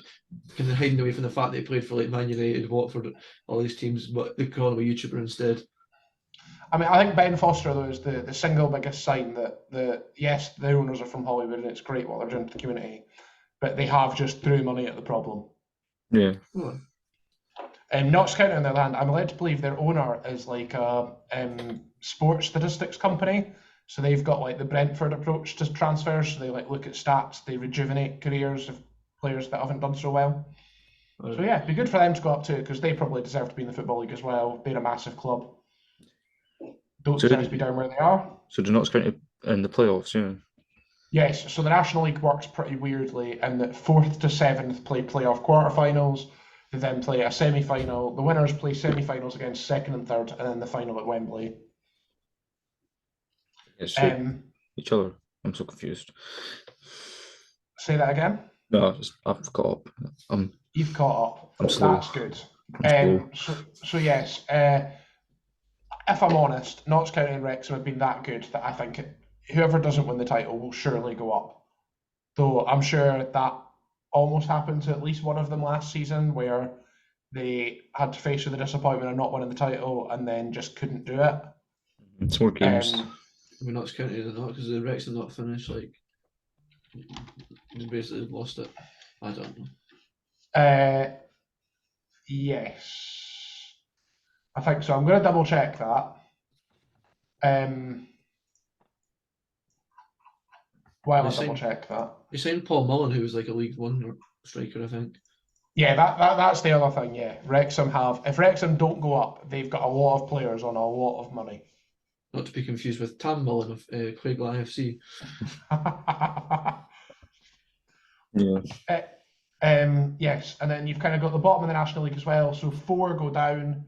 kind of hiding away from the fact that he played for like Man United, Watford, all these teams, but they call him a YouTuber instead. I mean, I think Ben Foster, though, is the single biggest sign that yes, the owners are from Hollywood and it's great what they're doing to the community, but they have just threw money at the problem. Yeah. Notts County, on the other hand, I'm led to believe their owner is like a sports statistics company. So they've got like the Brentford approach to transfers. So they look at stats, they rejuvenate careers of players that haven't done so well. So yeah, it'd be good for them to go up too, because they probably deserve to be in the Football League as well. They're a massive club. Don't deserve to be down where they are. So do Notts County in the playoffs, yeah? Yes, so the National League works pretty weirdly in that 4th to 7th play playoff quarterfinals. They then play a semi-final. The winners play semi-finals against 2nd and 3rd, and then the final at Wembley. Each other. I'm so confused. Say that again? No, I've caught up. You've caught up. I'm slow. That's good. So yes, if I'm honest, Notts County and Wrexham have been that good that I think whoever doesn't win the title will surely go up. Though I'm sure that almost happened to at least one of them last season, where they had to face with the disappointment of not winning the title and then just couldn't do it. It's more games. Notts County did not, because the Wrexham not finished, like, they basically lost it. I don't know. Yes, I think so. I'm going to double check that. While I double check that. You signed Paul Mullen, who was like a League One striker, I think. Yeah, that's the other thing. Yeah, if Wrexham don't go up, they've got a lot of players on a lot of money. Not to be confused with Tam Mullen of Craiglang FC. Yeah. Yes, and then you've kind of got the bottom of the National League as well. So 4 go down.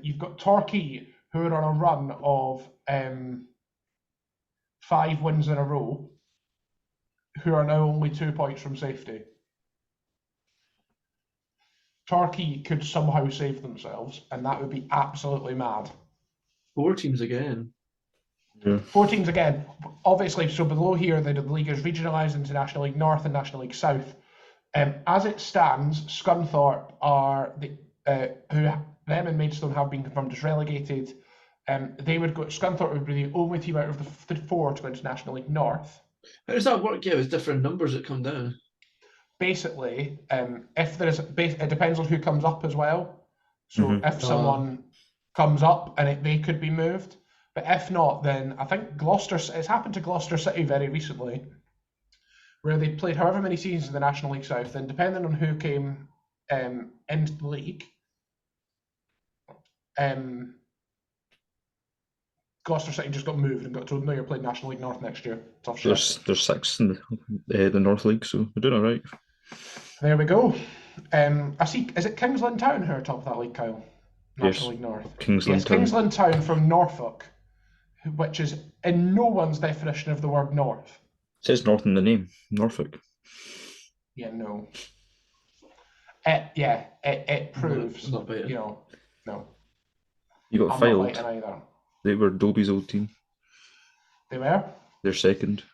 You've got Torquay, who are on a run of 5 wins in a row, who are now only 2 points from safety. Torquay could somehow save themselves, and that would be absolutely mad. 4 teams again. Yeah. 4 teams again. Obviously, so below here, the league is regionalised into National League North and National League South. As it stands, Scunthorpe are them and Maidstone have been confirmed as relegated. Scunthorpe would be the only team out of the 4 to go into National League North. How does that work? Yeah, with different numbers that come down. Basically, it depends on who comes up as well. So if someone comes up and they could be moved, but if not, then I think it's happened to Gloucester City very recently, where they played however many seasons in the National League South, and depending on who came into the league, Gloucester City just got moved and got told, no, you're playing National League North next year. Tough shit. There's 6 in the North League, so we're doing all right. There we go. I see. Is it Kingsland Town who are top of that league, Kyle? National League North. Kingsland Town. Kingsland Town from Norfolk, which is in no one's definition of the word north. It says North in the name, Norfolk. Yeah, no. It proves. Not better. No. You got I'm filed. not biting either. They were Dobie's old team. They were? They're second.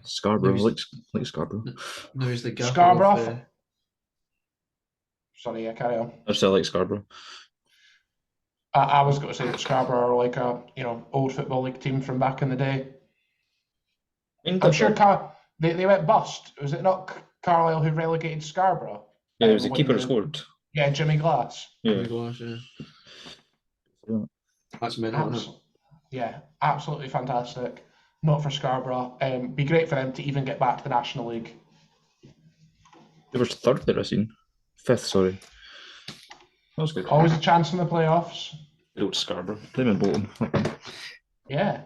Scarborough, like Scarborough. No, he's the gaffer Scarborough. Sorry, yeah, carry on. I still like Scarborough. I was going to say that Scarborough are like a old football league team from back in the day. I'm sure they went bust. Was it not Carlisle who relegated Scarborough? Yeah, it was the keeper who scored. Yeah, Jimmy Glass. Yeah. That's mental. Yeah, absolutely fantastic. Not for Scarborough. Be great for them to even get back to the National League. They were 3rd there, I seen. 5th, sorry. That was good. Always a chance in the playoffs. Good old Scarborough. Them and Bolton. Yeah.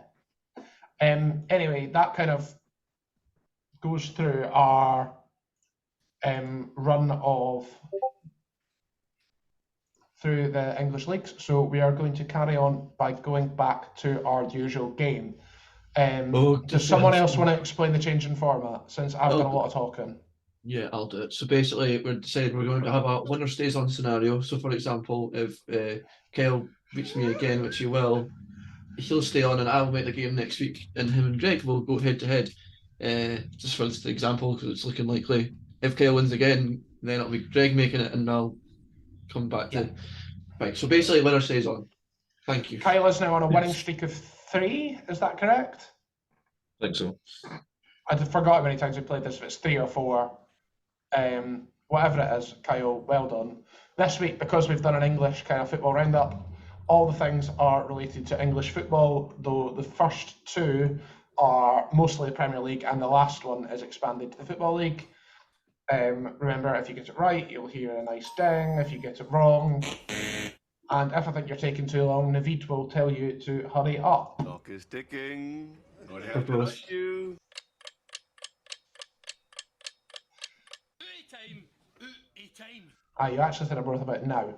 Anyway, that kind of goes through our run through the English leagues. So we are going to carry on by going back to our usual game. Does someone else want to explain the change in format, since I've done a lot of talking? Yeah, I'll do it. So basically, we're deciding we're going to have a winner stays on scenario. So for example, if Kyle beats me again, which he will, he'll stay on and I'll make the game next week, and him and Greg will go head to head. Just for the example, because it's looking likely. If Kyle wins again, then it'll be Greg making it, and I'll come back to. Right. So basically, winner stays on. Thank you. Kyle is now on a winning streak of 3. Is that correct? I think so. I forgot how many times we played this. If it's 3 or 4, whatever it is, Kyle, well done. This week, because we've done an English kind of football roundup, all the things are related to English football, though the first 2 are mostly the Premier League, and the last one is expanded to the Football League. Remember, if you get it right, you'll hear a nice ding. If you get it wrong, and if I think you're taking too long, Naveed will tell you to hurry up. Clock is ticking. What have to rush you? You actually said a word about now.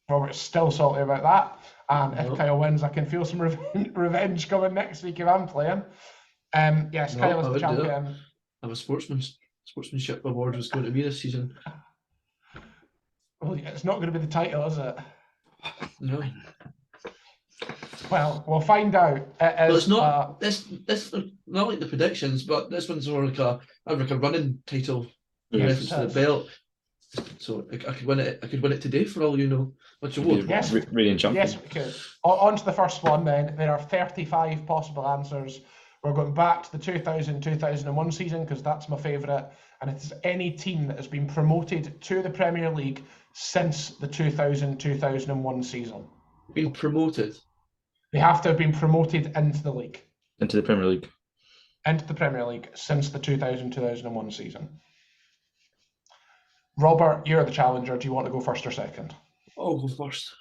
Robert's still salty about that. And if Kyle wins, I can feel some revenge coming next week if I'm playing. Yes, Kyle is the champion. I'm a sportsmanship award was going to be this season. Well, it's not going to be the title, is it? No. Well, we'll find out. It's not this not like the predictions, but this one's more like a running title in reference to the belt. So I could win it. I could win it today for all you know. What's your vote? Yes, reigning champion. Yes, we could. On to the first one then. There are 35 possible answers. We're going back to the 2000-2001 season because that's my favourite. And it is any team that has been promoted to the Premier League since the 2000-2001 season. Been promoted? They have to have been promoted into the league. Into the Premier League. Into the Premier League since the 2000-2001 season. Robert, you're the challenger. Do you want to go first or second? I'll go first.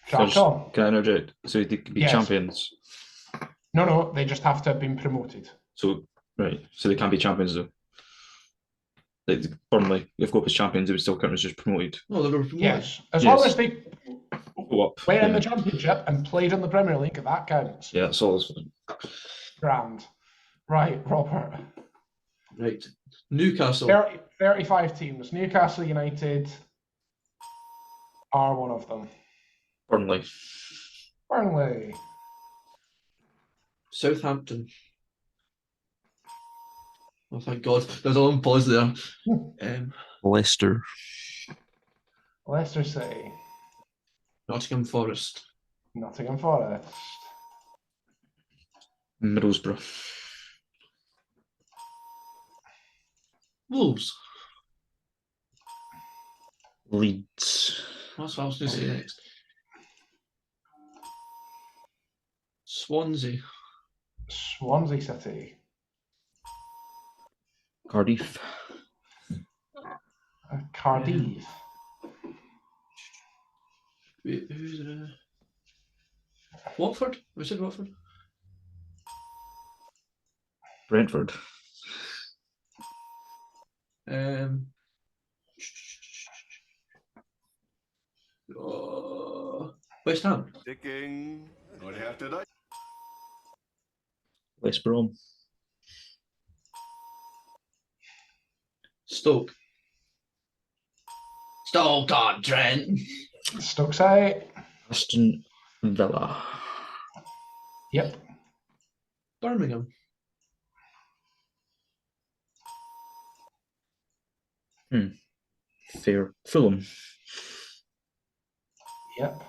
Can I interject? So they could be champions? No, they just have to have been promoted. So they can't be champions though. Like Burnley, if go up as champions, they would still count as just promoted. No, they were promoted. Yes, as long as they go up, played in the Championship and played in the Premier League, that counts. Yeah, that's all. Grand. Right, Robert. Right. Newcastle. 35 teams. Newcastle United are one of them. Burnley. Burnley. Southampton. Oh, thank God. There's a long pause there. Leicester. Leicester City. Nottingham Forest. Nottingham Forest. Middlesbrough. Wolves. Leeds. That's what I was going to say next. Swansea. Swansea City. Cardiff. Cardiff. Wait, who's it? Watford? We said Watford. Brentford. West Ham. Ticking. Gonna have to die. West Brom. Stoke. Stoke on Trent. Stoke City. Aston Villa. Yep. Birmingham. Fair. Fulham. Yep.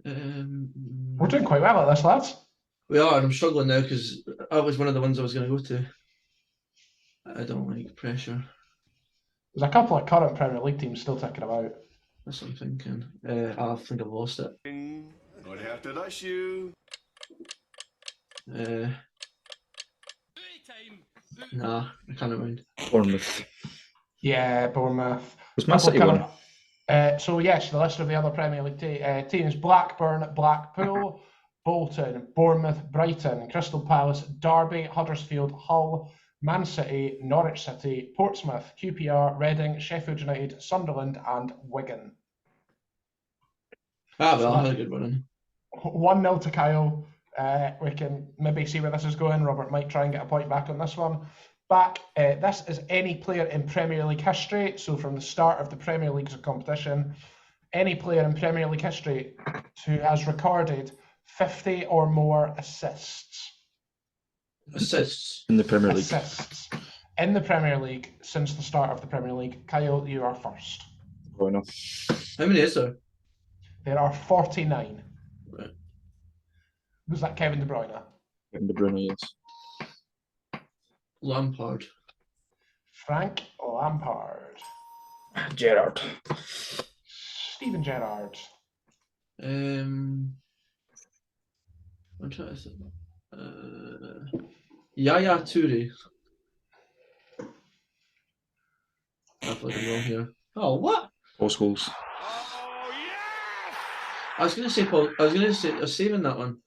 We're doing quite well at this, lads. We are, and I'm struggling now because that was one of the ones I was going to go to. I don't like pressure. There's a couple of current Premier League teams still ticking about. That's what I'm thinking. I think I've lost it. Gonna have to dash you. Nah, I can't remember. Bournemouth. Yeah, Bournemouth. Was Man City one? So yes, the list of the other Premier League teams: Blackburn, Blackpool, Bolton, Bournemouth, Brighton, Crystal Palace, Derby, Huddersfield, Hull, Man City, Norwich City, Portsmouth, QPR, Reading, Sheffield United, Sunderland, and Wigan. Well, I had a good one in. 1-0 to Kyle. We can maybe see where this is going. Robert might try and get a point back on this one. This is any player in Premier League history. So from the start of the Premier League's competition, any player in Premier League history who has recorded 50 or more assists. Assists in the Premier League. Assists in the Premier League since the start of the Premier League. Kyle, you are first. Oh, no. How many is there? There are 49. Right. Was that Kevin De Bruyne? Kevin De Bruyne, yes. Lampard. Frank Lampard. Gerrard. Steven Gerrard. I'm trying to think. Yaya Toure. I feel like I'm wrong here. Oh, what? Paul Scholes. Oh yes! I was going to say Paul. I was saving that one.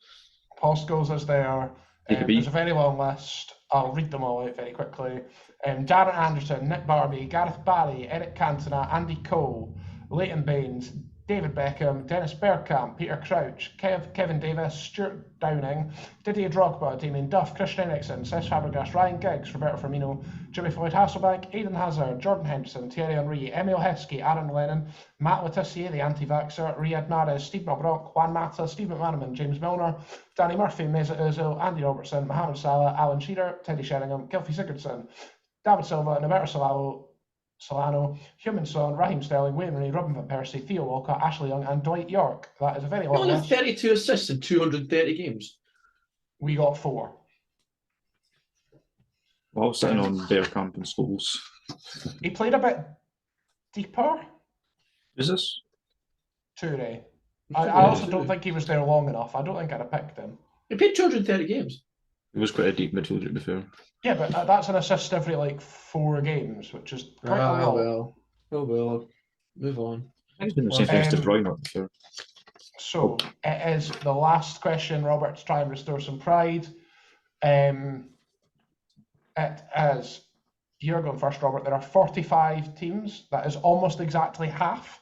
Paul Scholes is there. Take a beat. There's a very long list. I'll read them all out very quickly. Darren Anderson, Nick Barbie, Gareth Barry, Eric Cantona, Andy Cole, Leighton Baines, David Beckham, Dennis Bergkamp, Peter Crouch, Kevin Davis, Stuart Downing, Didier Drogba, Damien Duff, Christian Eriksen, Cesc Fabregas, Ryan Giggs, Roberto Firmino, Jimmy Floyd Hasselbank, Eden Hazard, Jordan Henderson, Thierry Henry, Emil Heskey, Aaron Lennon, Matt Letitia, the anti-vaxxer, Riyad Mahrez, Steve McBrock, Juan Mata, Steve McManaman, James Milner, Danny Murphy, Mesut Ozil, Andy Robertson, Mohamed Salah, Alan Shearer, Teddy Sheringham, Gylfi Sigurdsson, David Silva, Norberto Solano, Heung-min Son, Raheem Sterling, Wayne Rooney, Robin van Persie, Theo Walcott, Ashley Young, and Dwight York. That is a very long Only list. 32 assists in 230 games. We got 4. Well, sitting on Bergkamp and Scholes. He played a bit deeper. Is this? Toure. I also don't think he was there long enough. I don't think I'd have picked him. He played 230 games. It was quite a deep midfielder, to be fair. Yeah, but that's an assist every 4 games, which is quite a lot. Well. Oh well. Move on. I think it's been the same thing as De Bruyne, to be fair. So it is the last question, Robert, to try and restore some pride. It is, you're going first, Robert. There are 45 teams. That is almost exactly half.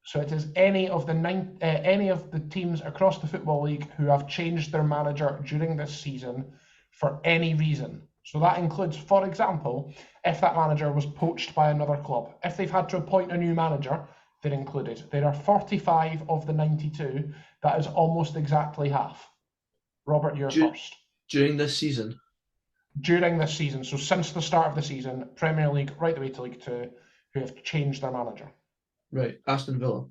So it is any of the teams across the Football League who have changed their manager during this season for any reason. So that includes, for example, if that manager was poached by another club, if they've had to appoint a new manager, they're included. There are 45 of the 92. That is almost exactly half. Robert, you're first. During this season? During this season, so since the start of the season, Premier League right the way to League Two, who have changed their manager. Right, Aston Villa.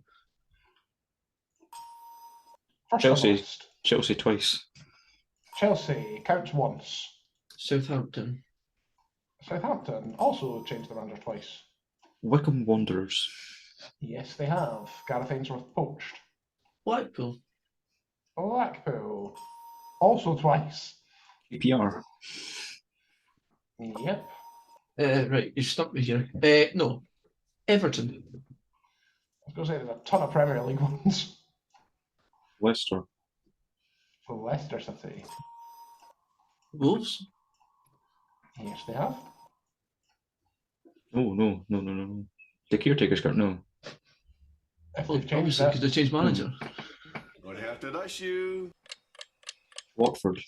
First Chelsea. on the list. Chelsea twice. Chelsea counts once. Southampton. Southampton also changed their manager twice. Wycombe Wanderers. Yes, they have. Gareth Ainsworth poached. Blackpool. Blackpool. Also twice. EPR. Yep. Right, you stumped me here. No. Everton. I was going to say there's a ton of Premier League ones. Leicester. For Leicester City. Wolves. Yes, they have. No. The caretaker's got no. If Well, they've changed obviously, it. because they changed manager. Gonna have to dash you. Watford.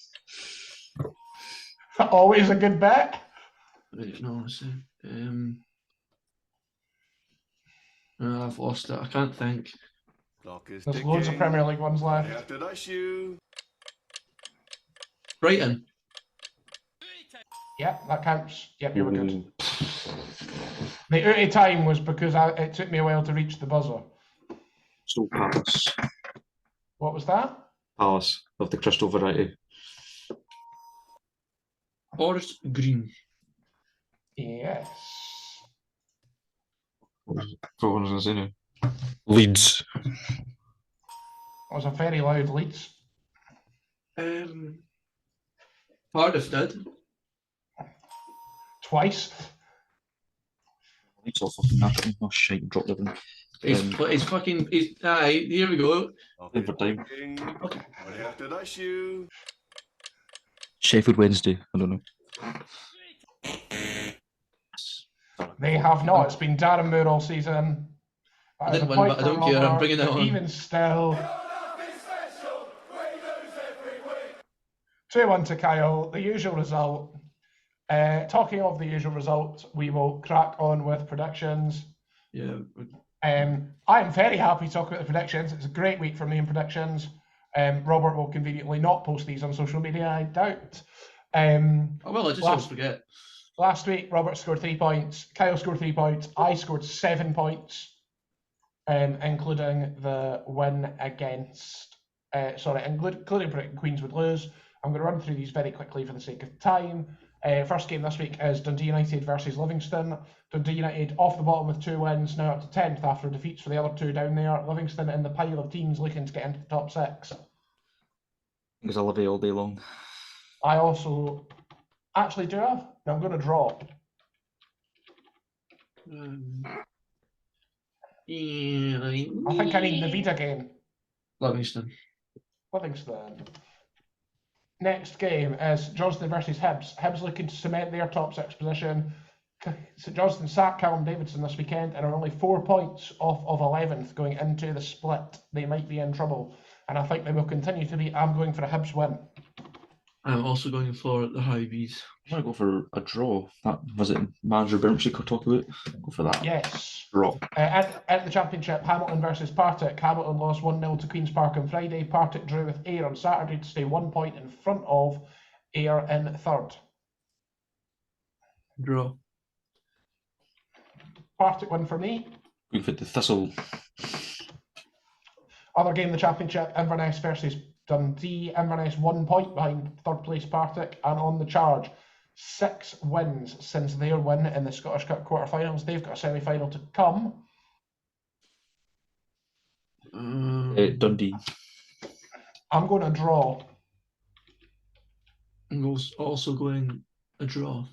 Always a good bet. Right, no, let's see. I've lost it. I can't think. Clock is There's ticking. loads of Premier League ones Gonna left. have to dash you. Brighton. Yep, that counts. Yep, you were good. Ooh. The out of time was because it took me a while to reach the buzzer. Crystal Palace. What was that? Palace of the crystal variety. Forest Green. Yes. What was I saying? Leeds. That was a very loud Leeds. Cardiff did. Twice. Leeds off fucking national. Oh shit, dropped everything. He's fucking. Aye, here we go. Clock Over time. ticking. Okay. Gonna have to dash you. Sheffield Wednesday. I don't know. They have not. It's been Darren Moore all season. I That is didn't a win, point but I don't for care. I'm Robert, bringing it but on. even still. 2-1 to Kyle. The usual result. Talking of the usual result, we will crack on with predictions. Yeah. I am very happy to talk about the predictions. It's a great week for me in predictions. Robert will conveniently not post these on social media, I doubt. Oh, well, I just always forget. Last week, Robert scored 3 points. Kyle scored 3 points. I scored 7 points, including the win against, including predicting Queens would lose. I'm going to run through these very quickly for the sake of time. First game this week is Dundee United versus Livingston. Dundee United off the bottom with 2 wins, now up to 10th after defeats for the other 2 down there. Livingston in the pile of teams looking to get into the top 6. Because I love it all day long. I also actually do have. I'm going to draw. I think I need the Vida game. Livingston. Livingston. Next game is Johnston versus Hibs. Hibs looking to cement their top 6 position. St Johnston sacked Callum Davidson this weekend and are only 4 points off of 11th going into the split. They might be in trouble, and I think they will continue to be. I'm going for a Hibs win. I'm also going for the High Bees. I'm going to go for a draw. That was it. Manager Birmingham could talk about. Go for that. Yes. Draw. At the Championship, Hamilton versus Partick. Hamilton lost 1-0 to Queen's Park on Friday. Partick drew with Ayr on Saturday to stay 1 point in front of Ayr in 3rd. Draw. Partick win for me. Going for the Thistle. Other game in the Championship, Inverness versus Dundee. Inverness 1 point behind 3rd place Partick and on the charge. 6 wins since their win in the Scottish Cup quarterfinals. They've got a semi-final to come. Dundee. I'm going to draw. I'm also going a draw.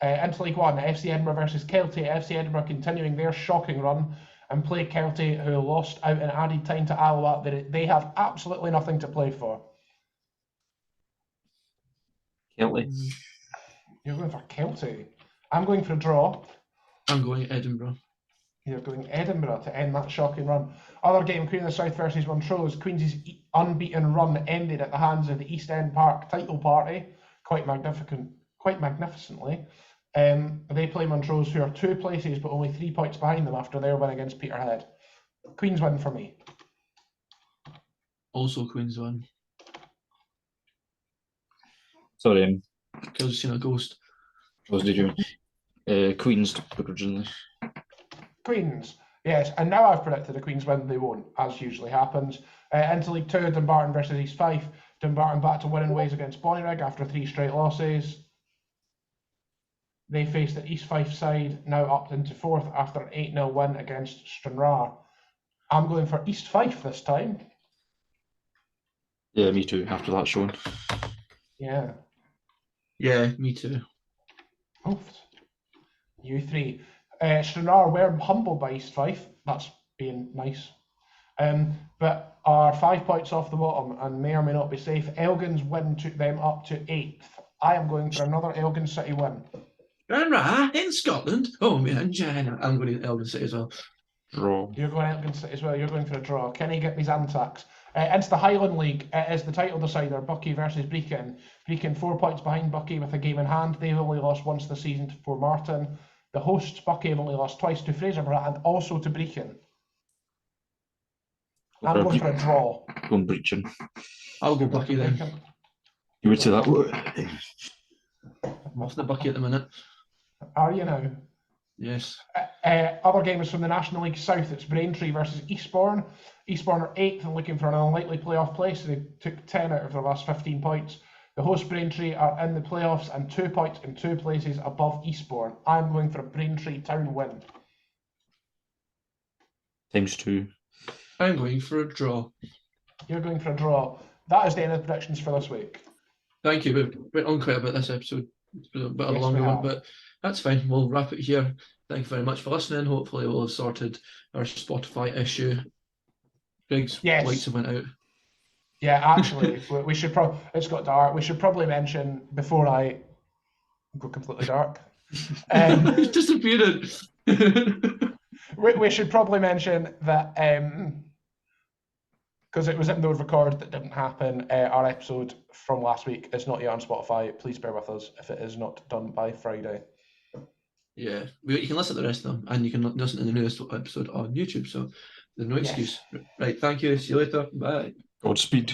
Into League One, FC Edinburgh versus Kelty. FC Edinburgh continuing their shocking run and play Kelty, who lost out in added time to Alloa. They have absolutely nothing to play for. Kelty. You're going for Kelty. I'm going for a draw. I'm going Edinburgh. You're going Edinburgh to end that shocking run. Other game, Queen of the South versus Montrose. Queen's unbeaten run ended at the hands of the East End Park title party quite magnificently. They play Montrose, who are 2 places but only 3 points behind them after their win against Peterhead. Queen's win for me. Also Queen's win. Sorry, Because, Ghost. what did you? Queens originally. Queens, yes, and now I've predicted a Queen's win. They won't, as usually happens. Into League 2, Dumbarton versus East Fife. Dumbarton back to winning ways against Bonnyrigg after 3 straight losses. They face the East Fife side, now up into 4th after an 8-0 win against Stranraer. I'm going for East Fife this time. Yeah, me too. After that showing. Yeah. Yeah, me too. Oofed. You 3. Stranraer were humbled by East Fife. That's being nice. But are 5 points off the bottom and may or may not be safe. Elgin's win took them up to 8th. I am going for another Elgin City win. Right, in Scotland. Oh, man, I'm going to Elgin City as well. Draw. You're going Elgin City as well. You're going for a draw. Kenny, get me Zantacs. Into the Highland League, it is the title decider, Bucky versus Brechin. Brechin 4 points behind Bucky with a game in hand. They've only lost once this season to Fort Martin. The hosts, Bucky, have only lost twice to Fraserburgh and also to Brechin. I'm going for a draw. Going breaching. I'll go Bucky then. Brechin. You would say that. I'm off the Bucky at the minute. Are you now? Yes. Other games from the National League South. It's Braintree versus Eastbourne. Eastbourne are 8th and looking for an unlikely playoff place. They took 10 out of their last 15 points. The host Braintree are in the playoffs and 2 points in 2 places above Eastbourne. I'm going for a Braintree town win. ×2. I'm going for a draw. You're going for a draw. That is the end of the predictions for this week. Thank you. We went on quite a bit this episode. It's been a bit of a Yes, longer we one, have. but that's fine. We'll wrap it here. Thank you very much for listening. Hopefully we'll have sorted our Spotify issue. Greg's Yes. lights have went out. Yeah, actually, we should probably. It's got dark. We should probably mention before I go completely dark. He's disappeared. We should probably mention that because it was in the record that didn't happen. Our episode from last week is not yet on Spotify. Please bear with us if it is not done by Friday. Yeah, you can listen to the rest of them, and you can listen to the newest episode on YouTube. So there's no excuse. Right, thank you. See you later. Bye. Godspeed.